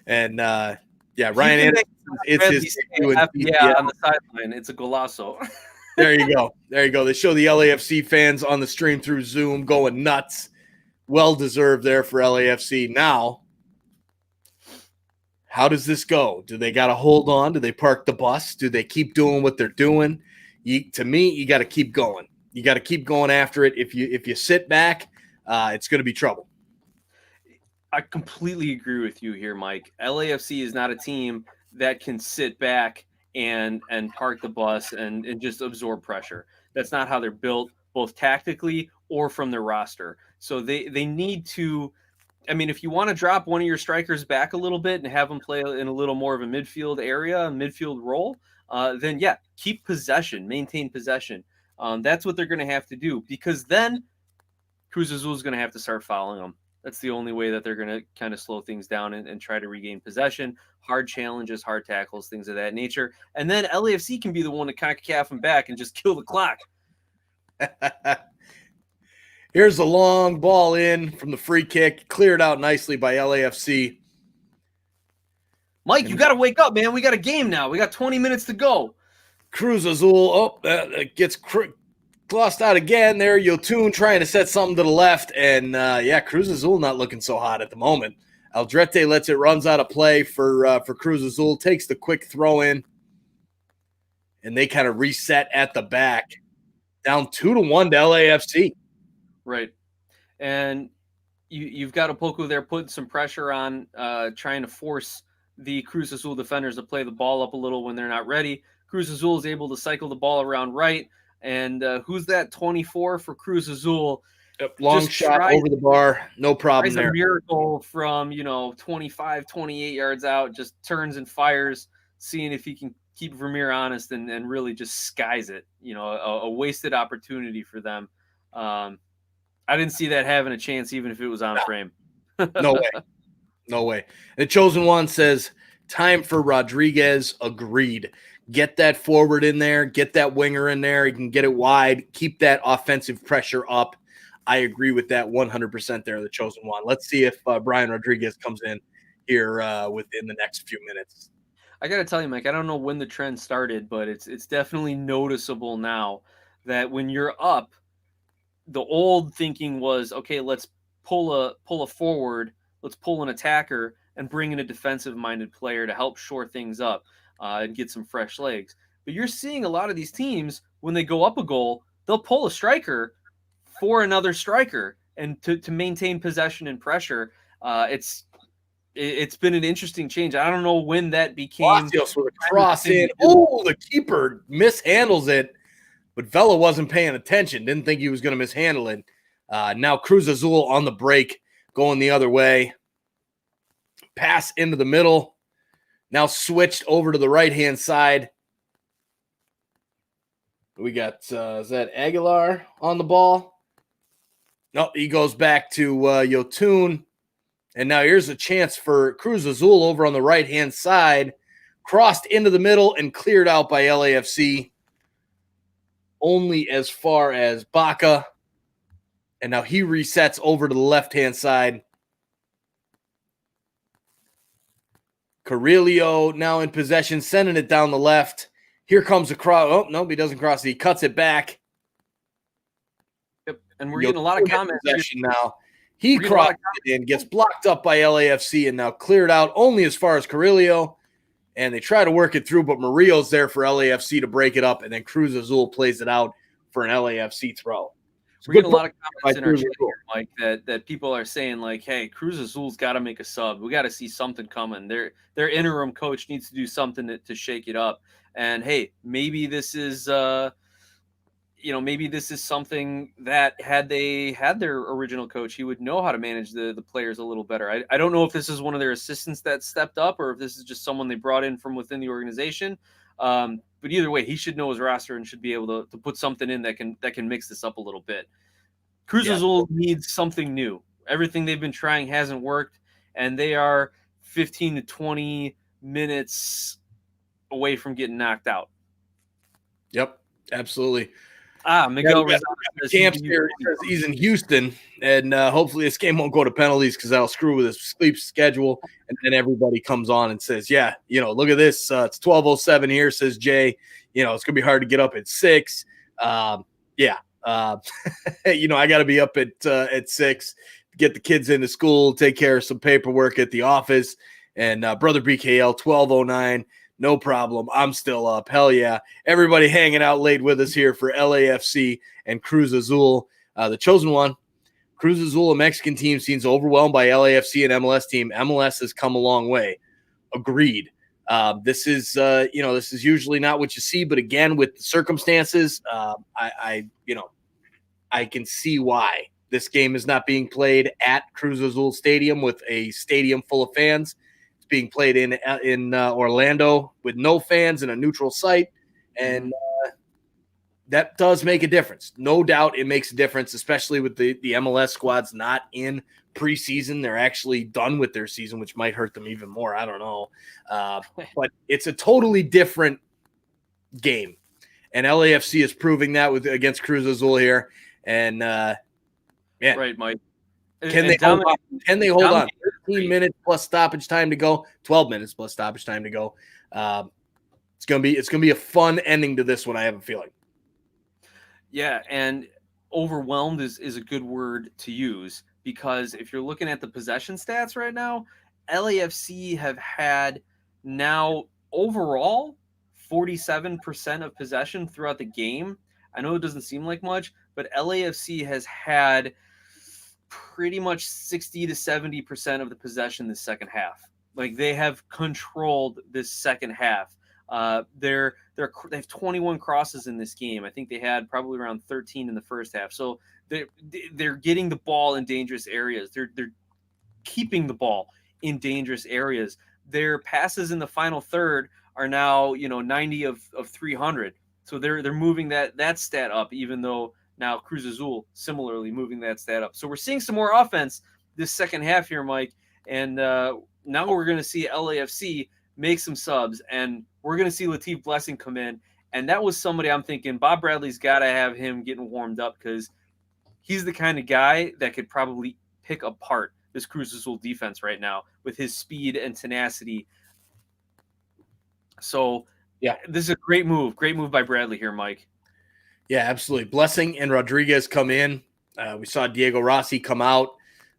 And Ryan Anderson, it's his debut on the sideline. It's a golazo. There you go. They show the LAFC fans on the stream through Zoom going nuts. Well deserved there for LAFC. Now, how does this go? Do they got to hold on? Do they park the bus? Do they keep doing what they're doing? To me, you got to keep going. You got to keep going after it. If you sit back, it's going to be trouble. I completely agree with you here, Mike. LAFC is not a team that can sit back and park the bus and just absorb pressure. That's not how they're built, both tactically or from their roster. So they need to. I mean, if you want to drop one of your strikers back a little bit and have them play in a little more of a midfield area, a midfield role, then keep possession, maintain possession. That's what they're going to have to do, because then Cruz Azul is going to have to start fouling them. That's the only way that they're going to kind of slow things down and try to regain possession. Hard challenges, hard tackles, things of that nature. And then LAFC can be the one to CONCACAF them back and just kill the clock. Here's a long ball in from the free kick, cleared out nicely by LAFC. Mike, you got to wake up, man. We got a game now. We got 20 minutes to go. Cruz Azul, gets glossed out again there. Yotun trying to set something to the left, and Cruz Azul not looking so hot at the moment. Aldrete lets it, runs out of play for Cruz Azul, takes the quick throw in, and they kind of reset at the back, down 2-1 to LAFC. Right. And you've got Opoku there putting some pressure on, trying to force the Cruz Azul defenders to play the ball up a little when they're not ready. Cruz Azul is able to cycle the ball around right. And who's that 24 for Cruz Azul? Yep, long shot over the bar. No problem there. A miracle from, 25, 28 yards out, just turns and fires, seeing if he can keep Vermeer honest and really just skies it. A wasted opportunity for them. I didn't see that having a chance, even if it was on frame. No way. The Chosen One says, time for Rodriguez. Agreed. Get that forward in there, get that winger in there. You can get it wide, keep that offensive pressure up. I agree with that 100% there, the chosen one. Let's see if Brian Rodriguez comes in here within the next few minutes. I got to tell you, Mike, I don't know when the trend started, but it's definitely noticeable now that when you're up, the old thinking was, okay, let's pull a forward, let's pull an attacker and bring in a defensive-minded player to help shore things up and get some fresh legs. But you're seeing a lot of these teams, when they go up a goal, they'll pull a striker for another striker and to maintain possession and pressure. It's been an interesting change. I don't know when that became. Palacios with a cross in. Oh, the keeper mishandles it, but Vela wasn't paying attention. Didn't think he was going to mishandle it. Now Cruz Azul on the break, going the other way. Pass into the middle. Now switched over to the right-hand side. We got, is that Aguilar on the ball? No, he goes back to Yotun. And now here's a chance for Cruz Azul over on the right-hand side. Crossed into the middle and cleared out by LAFC. Only as far as Baca. And now he resets over to the left-hand side. Carrillo now in possession, sending it down the left. Here comes a cross. Oh, no, he doesn't cross it. He cuts it back. Yep. And we're getting a lot of comments now. He crosses it in, gets blocked up by LAFC, and now cleared out only as far as Carrillo. And they try to work it through, but Murillo's there for LAFC to break it up, and then Cruz Azul plays it out for an LAFC throw. We're getting a lot of comments in our chat here, Mike, that people are saying, like, hey, Cruz Azul's got to make a sub. We got to see something coming. Their interim coach needs to do something to shake it up. And, hey, maybe this is maybe this is something that had they had their original coach, he would know how to manage the players a little better. I don't know if this is one of their assistants that stepped up or if this is just someone they brought in from within the organization. But either way, he should know his roster and should be able to put something in that can mix this up a little bit. Cruz Azul needs something new. Everything they've been trying hasn't worked, and they are 15 to 20 minutes away from getting knocked out. Yep, absolutely. Miguel Camps here says he's in Houston, and hopefully this game won't go to penalties because that'll screw with his sleep schedule. And then everybody comes on and says, yeah, look at this. It's 12:07 here, says Jay. It's going to be hard to get up at 6. I got to be up at 6 to get the kids into school, take care of some paperwork at the office. And Brother BKL, 12:09. No problem. I'm still up. Hell yeah. Everybody hanging out late with us here for LAFC and Cruz Azul. The chosen one, Cruz Azul, a Mexican team, seems overwhelmed by LAFC and MLS team. MLS has come a long way. Agreed. This is usually not what you see, but again, with the circumstances, I can see why this game is not being played at Cruz Azul Stadium with a stadium full of fans. Being played in Orlando with no fans in a neutral site, and that does make a difference. No doubt it makes a difference, especially with the MLS squads not in preseason. They're actually done with their season, which might hurt them even more. I don't know. But it's a totally different game, and LAFC is proving that against Cruz Azul here. And right, Mike. Can they hold on? 13 minutes plus stoppage time to go. 12 minutes plus stoppage time to go. It's gonna be a fun ending to this one. I have a feeling. Yeah, and overwhelmed is a good word to use because if you're looking at the possession stats right now, LAFC have had now overall 47% of possession throughout the game. I know it doesn't seem like much, but LAFC has had pretty much 60 to 70% of the possession this second half. Like they have controlled this second half. They have 21 crosses in this game. I think they had probably around 13 in the first half. So they're getting the ball in dangerous areas. They're keeping the ball in dangerous areas. Their passes in the final third are now 90 of 300. So they're moving that stat up, even though now Cruz Azul similarly moving that stat up. So we're seeing some more offense this second half here, Mike. And now we're going to see LAFC make some subs, and we're going to see Latif Blessing come in. And that was somebody I'm thinking Bob Bradley's got to have him getting warmed up because he's the kind of guy that could probably pick apart this Cruz Azul defense right now with his speed and tenacity. So, yeah, this is a great move. Great move by Bradley here, Mike. Yeah, absolutely. Blessing and Rodriguez come in. We saw Diego Rossi come out.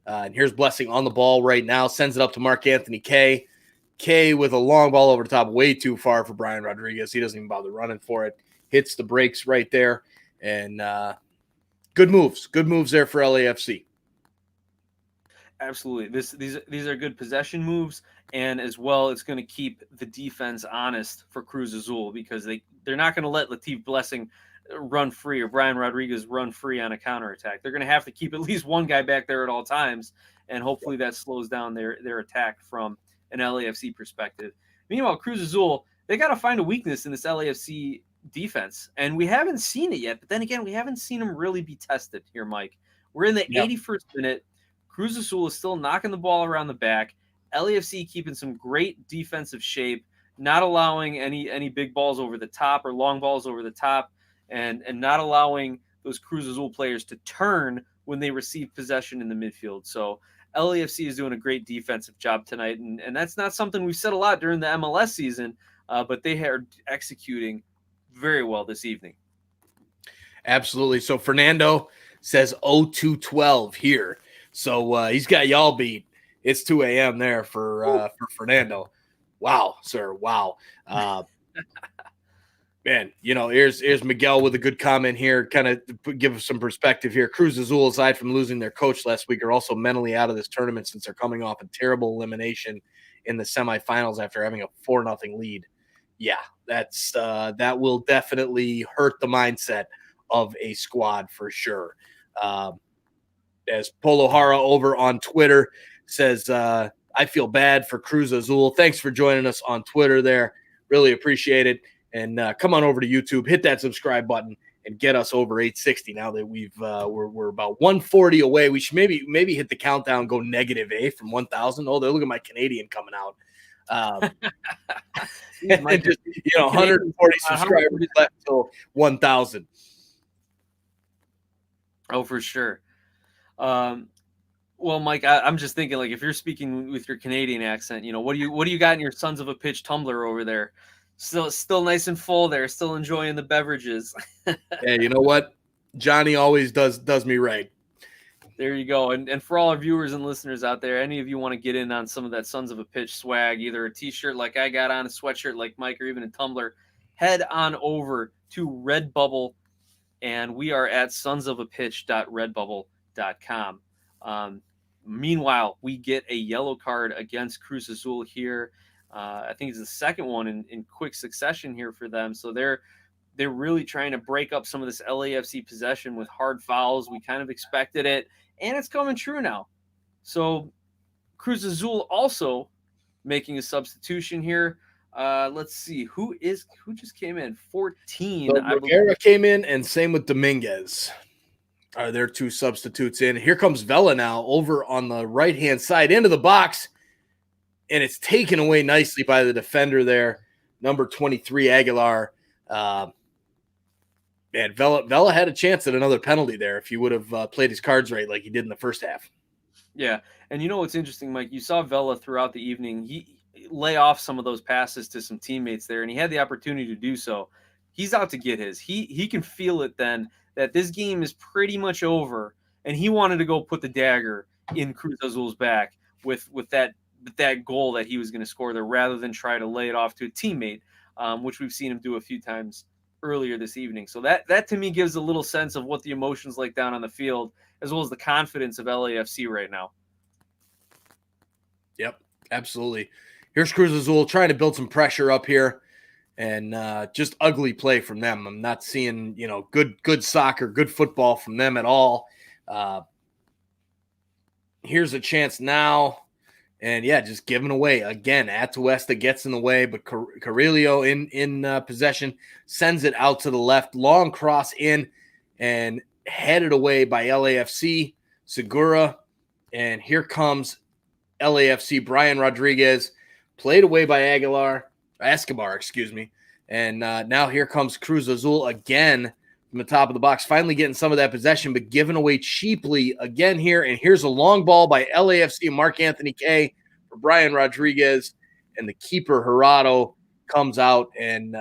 And here's Blessing on the ball right now. Sends it up to Mark Anthony K. K with a long ball over the top, way too far for Brian Rodriguez. He doesn't even bother running for it. Hits the brakes right there. And good moves. Good moves there for LAFC. Absolutely. These are good possession moves, and as well, it's going to keep the defense honest for Cruz Azul because they're not going to let Latif Blessing run free or Brian Rodriguez run free on a counterattack. They're going to have to keep at least one guy back there at all times, and hopefully that slows down their attack from an LAFC perspective. Meanwhile, Cruz Azul, they got to find a weakness in this LAFC defense, and we haven't seen it yet. But then again, we haven't seen them really be tested here, Mike. We're in the 81st minute. Cruz Azul is still knocking the ball around the back. LAFC keeping some great defensive shape, not allowing any big balls over the top or long balls over the top, and not allowing those Cruz Azul players to turn when they receive possession in the midfield. So LAFC is doing a great defensive job tonight, and that's not something we've said a lot during the MLS season, but they are executing very well this evening. Absolutely. So Fernando says 0-2-12 here. So he's got y'all beat. It's 2 a.m. there for Fernando. Wow, sir. Wow. Man, here's Miguel with a good comment here, kind of give us some perspective here. Cruz Azul, aside from losing their coach last week, are also mentally out of this tournament since they're coming off a terrible elimination in the semifinals after having a 4-0 lead. Yeah, that will definitely hurt the mindset of a squad for sure. As Polo Hara over on Twitter says, I feel bad for Cruz Azul. Thanks for joining us on Twitter there. Really appreciate it. And come on over to YouTube, hit that subscribe button, and get us over 860 now that we're about 140 away. We should maybe hit the countdown, go negative from 1,000. Oh, look at my Canadian coming out. And just 140 subscribers left till 1,000. Oh, for sure. Well, Mike, I'm just thinking, like, if you're speaking with your Canadian accent, what do you got in your Sons of a Pitch tumbler over there? Still nice and full there, still enjoying the beverages. Yeah, you know what? Johnny always does me right. There you go. And for all our viewers and listeners out there, any of you want to get in on some of that Sons of a Pitch swag, either a t-shirt like I got on, a sweatshirt like Mike, or even a tumbler, head on over to Redbubble, and we are at sonsofapitch.redbubble.com. Meanwhile, we get a yellow card against Cruz Azul here. I think it's the second one in quick succession here for them. So they're really trying to break up some of this LAFC possession with hard fouls. We kind of expected it, and it's coming true now. So Cruz Azul also making a substitution here. Let's see who just came in. 14. So Rivera came in, and same with Dominguez. Are there two substitutes in? Here comes Vela now over on the right-hand side into the box, and it's taken away nicely by the defender there, number 23, Aguilar. Man, Vela had a chance at another penalty there if he would have played his cards right like he did in the first half. Yeah, and you know what's interesting, Mike? You saw Vela throughout the evening. He lay off some of those passes to some teammates there, and he had the opportunity to do so. He's out to get his. He can feel it then that this game is pretty much over, and he wanted to go put the dagger in Cruz Azul's back with that goal that he was going to score there, rather than try to lay it off to a teammate, which we've seen him do a few times earlier this evening. So that to me gives a little sense of what the emotions like down on the field, as well as the confidence of LAFC right now. Yep, absolutely. Here's Cruz Azul trying to build some pressure up here, and just ugly play from them. I'm not seeing, good soccer, good football from them at all. Here's a chance now. And yeah, just giving away again. Atuesta gets in the way, but Carrillo in possession sends it out to the left. Long cross in and headed away by LAFC. Segura. And here comes LAFC. Brian Rodriguez played away by Escobar, excuse me. And now here comes Cruz Azul again from the top of the box, finally getting some of that possession, but given away cheaply again here. And here's a long ball by LAFC, Mark Anthony K for Brian Rodriguez, and the keeper Gerardo comes out and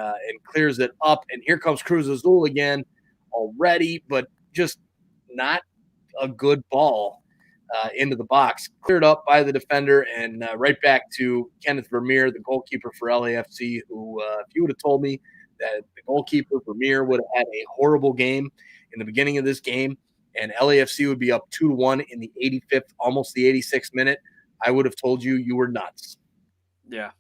clears it up. And here comes Cruz Azul again already, but just not a good ball into the box. Cleared up by the defender, and right back to Kenneth Vermeer, the goalkeeper for LAFC, who, if you would have told me that the goalkeeper, Vermeer, would have had a horrible game in the beginning of this game, and LAFC would be up 2-1 in the 85th, almost the 86th minute, I would have told you were nuts. Yeah.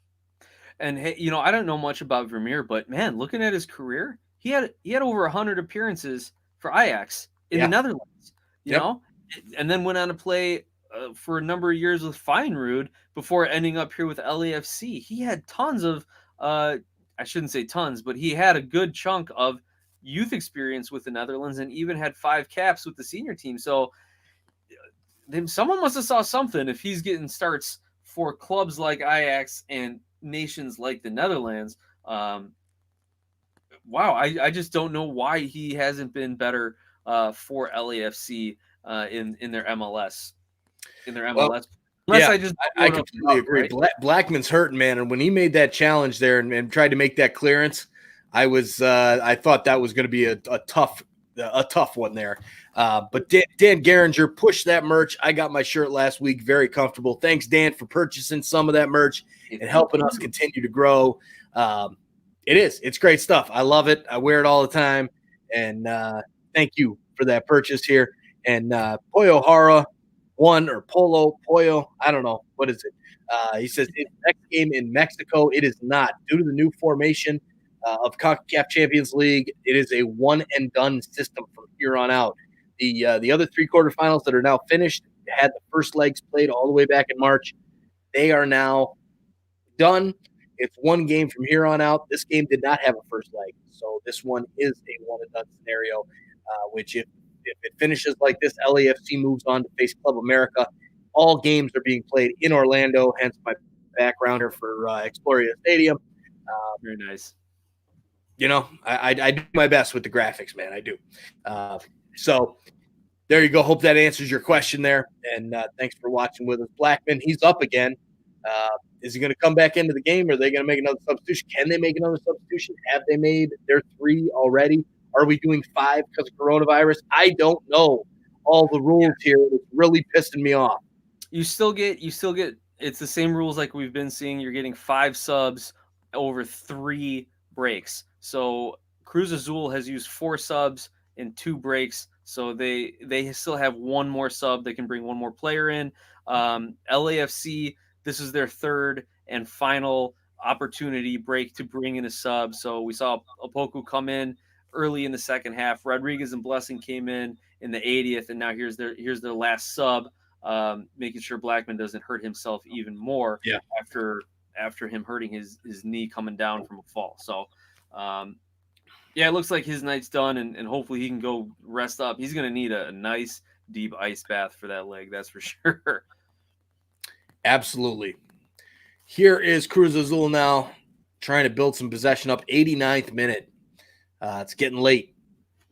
And hey, I don't know much about Vermeer, but man, looking at his career, he had over 100 appearances for Ajax in the Netherlands, you know, and then went on to play for a number of years with Feyenoord before ending up here with LAFC. He had tons of, I shouldn't say tons, but he had a good chunk of youth experience with the Netherlands and even had 5 caps with the senior team. So someone must have saw something if he's getting starts for clubs like Ajax and nations like the Netherlands. Wow, I just don't know why he hasn't been better for LAFC in their MLS. I completely agree. Right? Blackman's hurting, man, and when he made that challenge there and tried to make that clearance, I thought that was going to be a tough one there. But Dan Geringer pushed that merch. I got my shirt last week, very comfortable. Thanks, Dan, for purchasing some of that merch and helping us continue to grow. It's great stuff. I love it. I wear it all the time. And thank you for that purchase here. And Pollo Hara won, or Polo Pollo, I don't know. What is it? He says, it's next game in Mexico. It is not. Due to the new formation of CONCACAF Champions League, it is a one-and-done system from here on out. The other 3 quarterfinals that are now finished had the first legs played all the way back in March. They are now done. It's one game from here on out. This game did not have a first leg, so this one is a one-and-done scenario, which if it finishes like this, LAFC moves on to face Club America. All games are being played in Orlando, hence my backgrounder for Exploria Stadium. Very nice. I do my best with the graphics, man. I do. So there you go. Hope that answers your question there. And thanks for watching with us. Blackman, he's up again. Is he going to come back into the game, or are they going to make another substitution? Can they make another substitution? Have they made their 3 already? Are we doing 5 because of coronavirus? I don't know all the rules here. It's really pissing me off. You still get it's the same rules like we've been seeing. You're getting 5 subs over 3 breaks. So Cruz Azul has used 4 subs and 2 breaks. So they still have 1 more sub. They can bring 1 more player in. LAFC, this is their 3rd and final opportunity break to bring in a sub. So we saw Opoku come in early in the second half. Rodriguez and Blessing came in the 80th, and now here's their last sub, making sure Blackman doesn't hurt himself even more after him hurting his knee coming down from a fall. So, it looks like his night's done, and hopefully he can go rest up. He's going to need a nice, deep ice bath for that leg, that's for sure. Absolutely. Here is Cruz Azul now trying to build some possession up. 89th minute. It's getting late.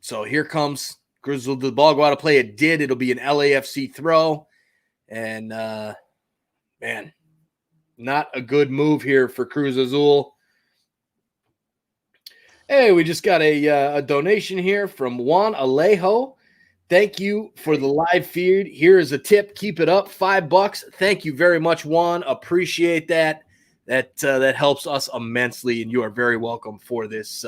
So here comes Cruz Azul. The ball go out of play. It did. It'll be an LAFC throw. And, man, not a good move here for Cruz Azul. Hey, we just got a donation here from Juan Alejo. Thank you for the live feed. Here is a tip. Keep it up. $5. Thank you very much, Juan. Appreciate that. That helps us immensely, and you are very welcome for this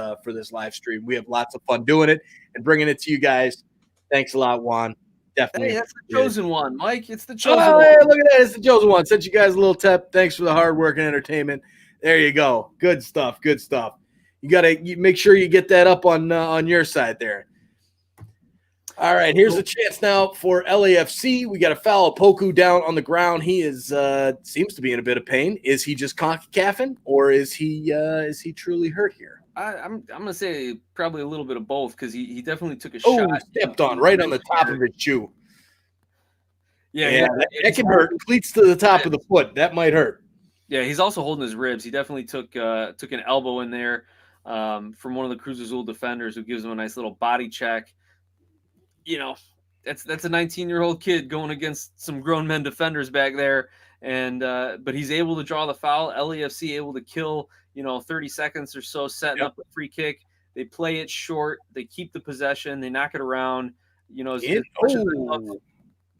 live stream. We have lots of fun doing it and bringing it to you guys. Thanks a lot, Juan. Definitely. Hey, that's the chosen one, Mike. It's the chosen one. Hey, look at that. It's the chosen one. Sent you guys a little tip. Thanks for the hard work and entertainment. There you go. Good stuff. Good stuff. You make sure you get that up on your side there. All right, here's a chance now for LAFC. We got a foul. Poku down on the ground. He is seems to be in a bit of pain. Is he just CONCACAFing, or is he truly hurt here? I'm gonna say probably a little bit of both, because he definitely took a shot. Stepped on right on the top of his shoe. Yeah, that can hurt. Cleats to the top of the foot. That might hurt. Yeah, he's also holding his ribs. He definitely took an elbow in there from one of the Cruz Azul defenders, who gives him a nice little body check. That's a 19-year-old kid going against some grown men defenders back there, and but he's able to draw the foul. LAFC able to kill 30 seconds or so, setting up a free kick. They play it short. They keep the possession. They knock it around. As much as I love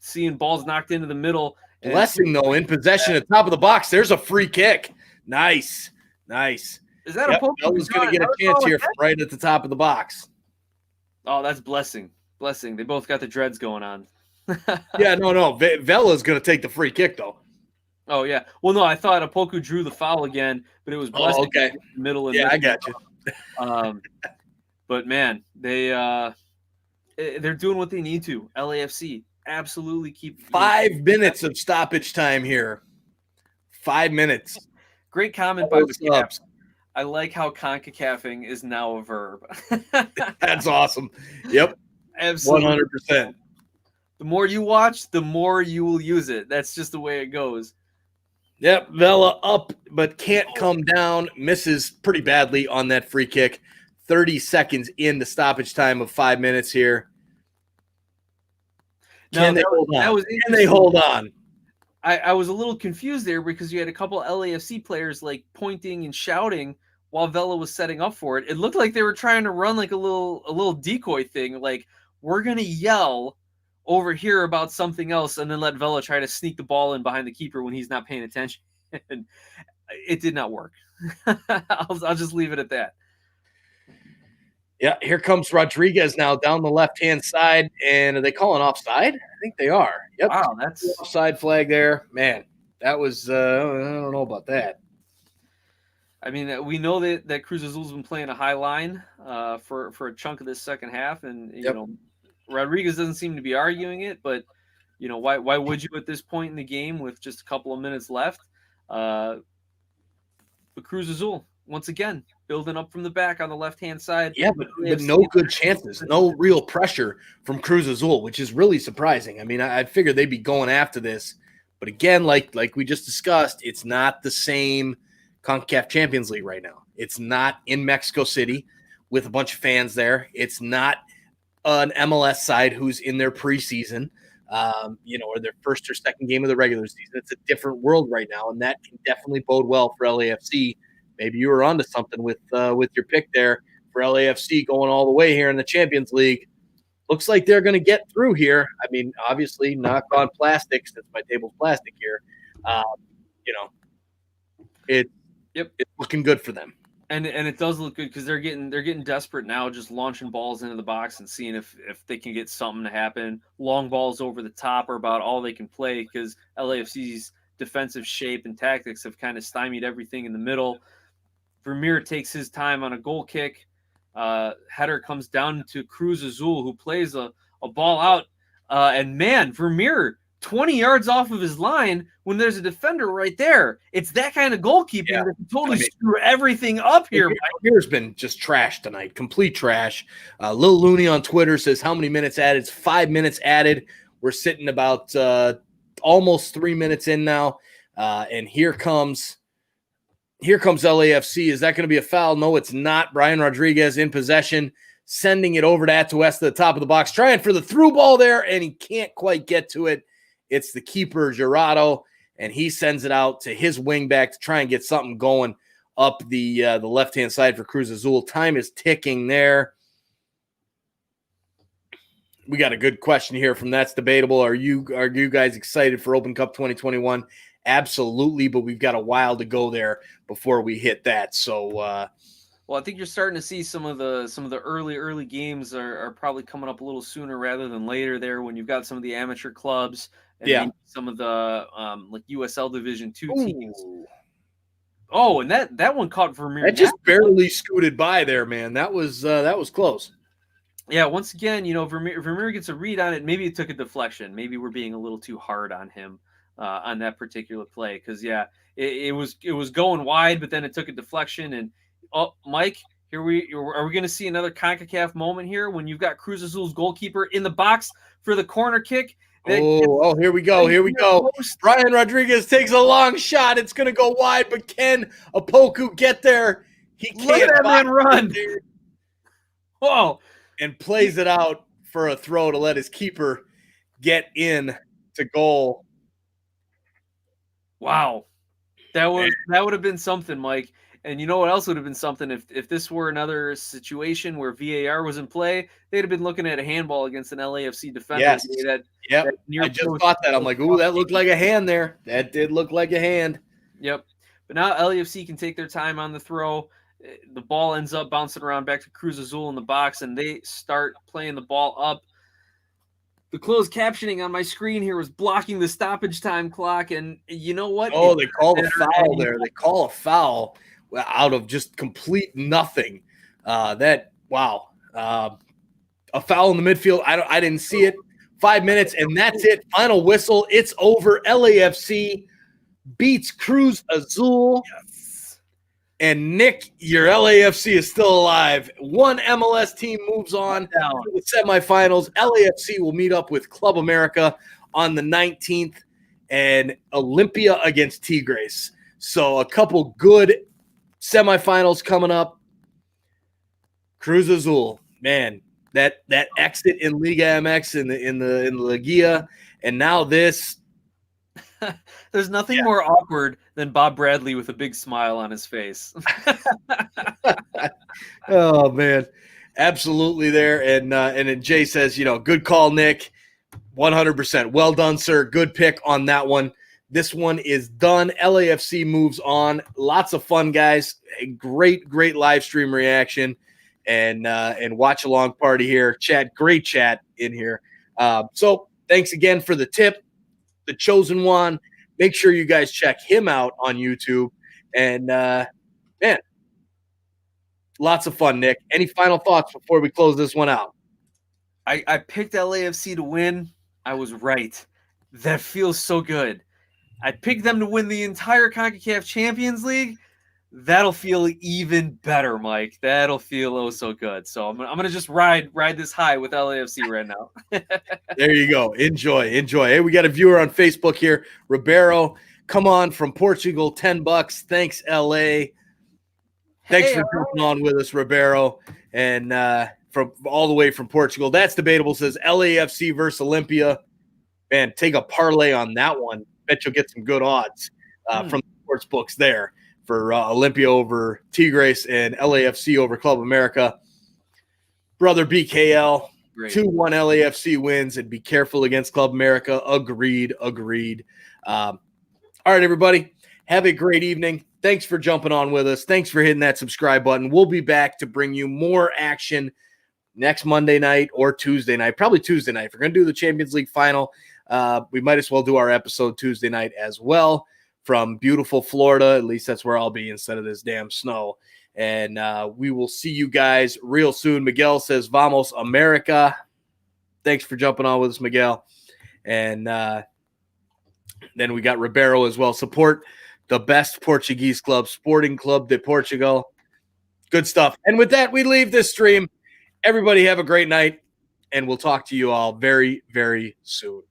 seeing balls knocked into the middle. Blessing, though, in possession at the top of the box. There's a free kick. Nice. Is that a poke? Bella's going to get a chance here from right at the top of the box. Oh, that's Blessing. They both got the dreads going on. Yeah, no. Vela's going to take the free kick, though. Oh, yeah. Well, no, I thought Apoku drew the foul again, but it was Blessing in the middle. Yeah, I got you. But, man, they're doing what they need to. LAFC absolutely keep 5 minutes of stoppage time here. 5 minutes. Great comment by the Subs. I like how CONCACAFing is now a verb. That's awesome. Yep. Absolutely. 100%. The more you watch, the more you will use it. That's just the way it goes. Yep. Vela up, but can't come down. Misses pretty badly on that free kick. 30 seconds into stoppage time of 5 minutes here. Can they hold on? I was a little confused there because you had a couple LAFC players like pointing and shouting while Vela was setting up for it. It looked like they were trying to run like a little decoy thing, like we're gonna yell over here about something else and then let Vela try to sneak the ball in behind the keeper when he's not paying attention. And it did not work. I'll just leave it at that. Yeah, here comes Rodriguez now down the left-hand side, and are they calling offside? I think they are. Yep. Wow, that's offside flag there. Man, that was I don't know about that. I mean, we know that Cruz Azul's been playing a high line for a chunk of this second half, and Rodriguez doesn't seem to be arguing it, but why would you at this point in the game with just a couple of minutes left? But Cruz Azul once again building up from the back on the left-hand side. Yeah, but no good chances, no real pressure from Cruz Azul, which is really surprising. I mean, I figured they'd be going after this, but again, like we just discussed, it's not the same CONCACAF Champions League right now. It's not in Mexico City with a bunch of fans there. It's not an MLS side who's in their preseason, or their first or second game of the regular season. It's a different world right now, and that can definitely bode well for LAFC. Maybe you were onto something with your pick there for LAFC going all the way here in the Champions League. Looks like they're going to get through here. I mean, obviously, knock on plastic since my table's plastic here. It's looking good for them. And it does look good because they're getting desperate now, just launching balls into the box and seeing if they can get something to happen. Long balls over the top are about all they can play because LAFC's defensive shape and tactics have kind of stymied everything in the middle. Vermeer takes his time on a goal kick. Header comes down to Cruz Azul, who plays a ball out. And man, Vermeer 20 yards off of his line when there's a defender right there. It's that kind of goalkeeping that can totally screw everything up here. Vermeer's been just trash tonight, complete trash. Lil Looney on Twitter says how many minutes added? It's 5 minutes added. We're sitting about almost 3 minutes in now. And here comes LAFC. Is that going to be a foul? No, it's not. Brian Rodriguez in possession, sending it over to Atuesta, the top of the box, trying for the through ball there, and he can't quite get to it. It's the keeper, Gerardo, and he sends it out to his wing back to try and get something going up the left-hand side for Cruz Azul. Time is ticking there. We got a good question here from That's Debatable. Are you guys excited for Open Cup 2021? Absolutely, but we've got a while to go there before we hit that. So, well, I think you're starting to see some of the early games are probably coming up a little sooner rather than later there when you've got some of the amateur clubs and some of the like USL Division 2 teams. Oh, and that one caught Vermeer. That just barely scooted by there, man. That was close. Yeah, once again, Vermeer gets a read on it. Maybe it took a deflection. Maybe we're being a little too hard on him on that particular play because it was going wide, but then it took a deflection. And Mike, are we going to see another CONCACAF moment here when you've got Cruz Azul's goalkeeper in the box for the corner kick? Oh, here we go. Here we go. Brian Rodriguez takes a long shot. It's going to go wide, but can Opoku get there? He can't. Look at that man run. Whoa. And plays it out for a throw to let his keeper get in to goal. Wow. That would have been something, Mike. And you know what else would have been something? If this were another situation where VAR was in play, they'd have been looking at a handball against an LAFC defender. Yes. Yep. I just thought that. I'm like, ooh, that looked like a hand there. That did look like a hand. Yep. But now LAFC can take their time on the throw. The ball ends up bouncing around back to Cruz Azul in the box, and they start playing the ball up. The closed captioning on my screen here was blocking the stoppage time clock, and you know what? Oh, they call a foul there. They call a foul out of just complete nothing. Wow. A foul in the midfield. I didn't see it. 5 minutes, and that's it. Final whistle. It's over. LAFC beats Cruz Azul. Yes. And Nick, your LAFC is still alive. One MLS team moves on to the semifinals. LAFC will meet up with Club America on the 19th and Olympia against Tigres. So a couple good semifinals coming up. Cruz Azul, man, that exit in Liga MX in the Liga, and now this. There's nothing more awkward than Bob Bradley with a big smile on his face. Oh man, absolutely there. And then Jay says, good call, Nick. 100%. Well done, sir. Good pick on that one. This one is done. LAFC moves on. Lots of fun, guys. A great live stream reaction and watch along party here. Great chat in here. So thanks again for the tip. The chosen one. Make sure you guys check him out on YouTube. And man, lots of fun, Nick. Any final thoughts before we close this one out? I picked LAFC to win. I was right. That feels so good. I picked them to win the entire CONCACAF Champions League. That'll feel even better, Mike. That'll feel oh so good. So I'm gonna just ride this high with LAFC right now. There you go. Enjoy. Hey, we got a viewer on Facebook here, Ribeiro. Come on from Portugal, $10. Thanks, LA. Thanks for jumping on with us, Ribeiro, and from all the way from Portugal. That's debatable. Says LAFC versus Olympia. Man, take a parlay on that one. Bet you'll get some good odds from the sports books there. For Olympia over Tigres and LAFC over Club America. Brother BKL, 2-1 LAFC wins, and be careful against Club America. Agreed. All right, everybody. Have a great evening. Thanks for jumping on with us. Thanks for hitting that subscribe button. We'll be back to bring you more action next Monday night or Tuesday night. Probably Tuesday night. If we're going to do the Champions League final, we might as well do our episode Tuesday night as well. From beautiful Florida. At least that's where I'll be instead of this damn snow. And we will see you guys real soon. Miguel says, Vamos America. Thanks for jumping on with us, Miguel. And then we got Ribeiro as well. Support the best Portuguese club, Sporting Club de Portugal. Good stuff. And with that, we leave this stream. Everybody have a great night, and we'll talk to you all very, very soon.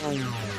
Bye.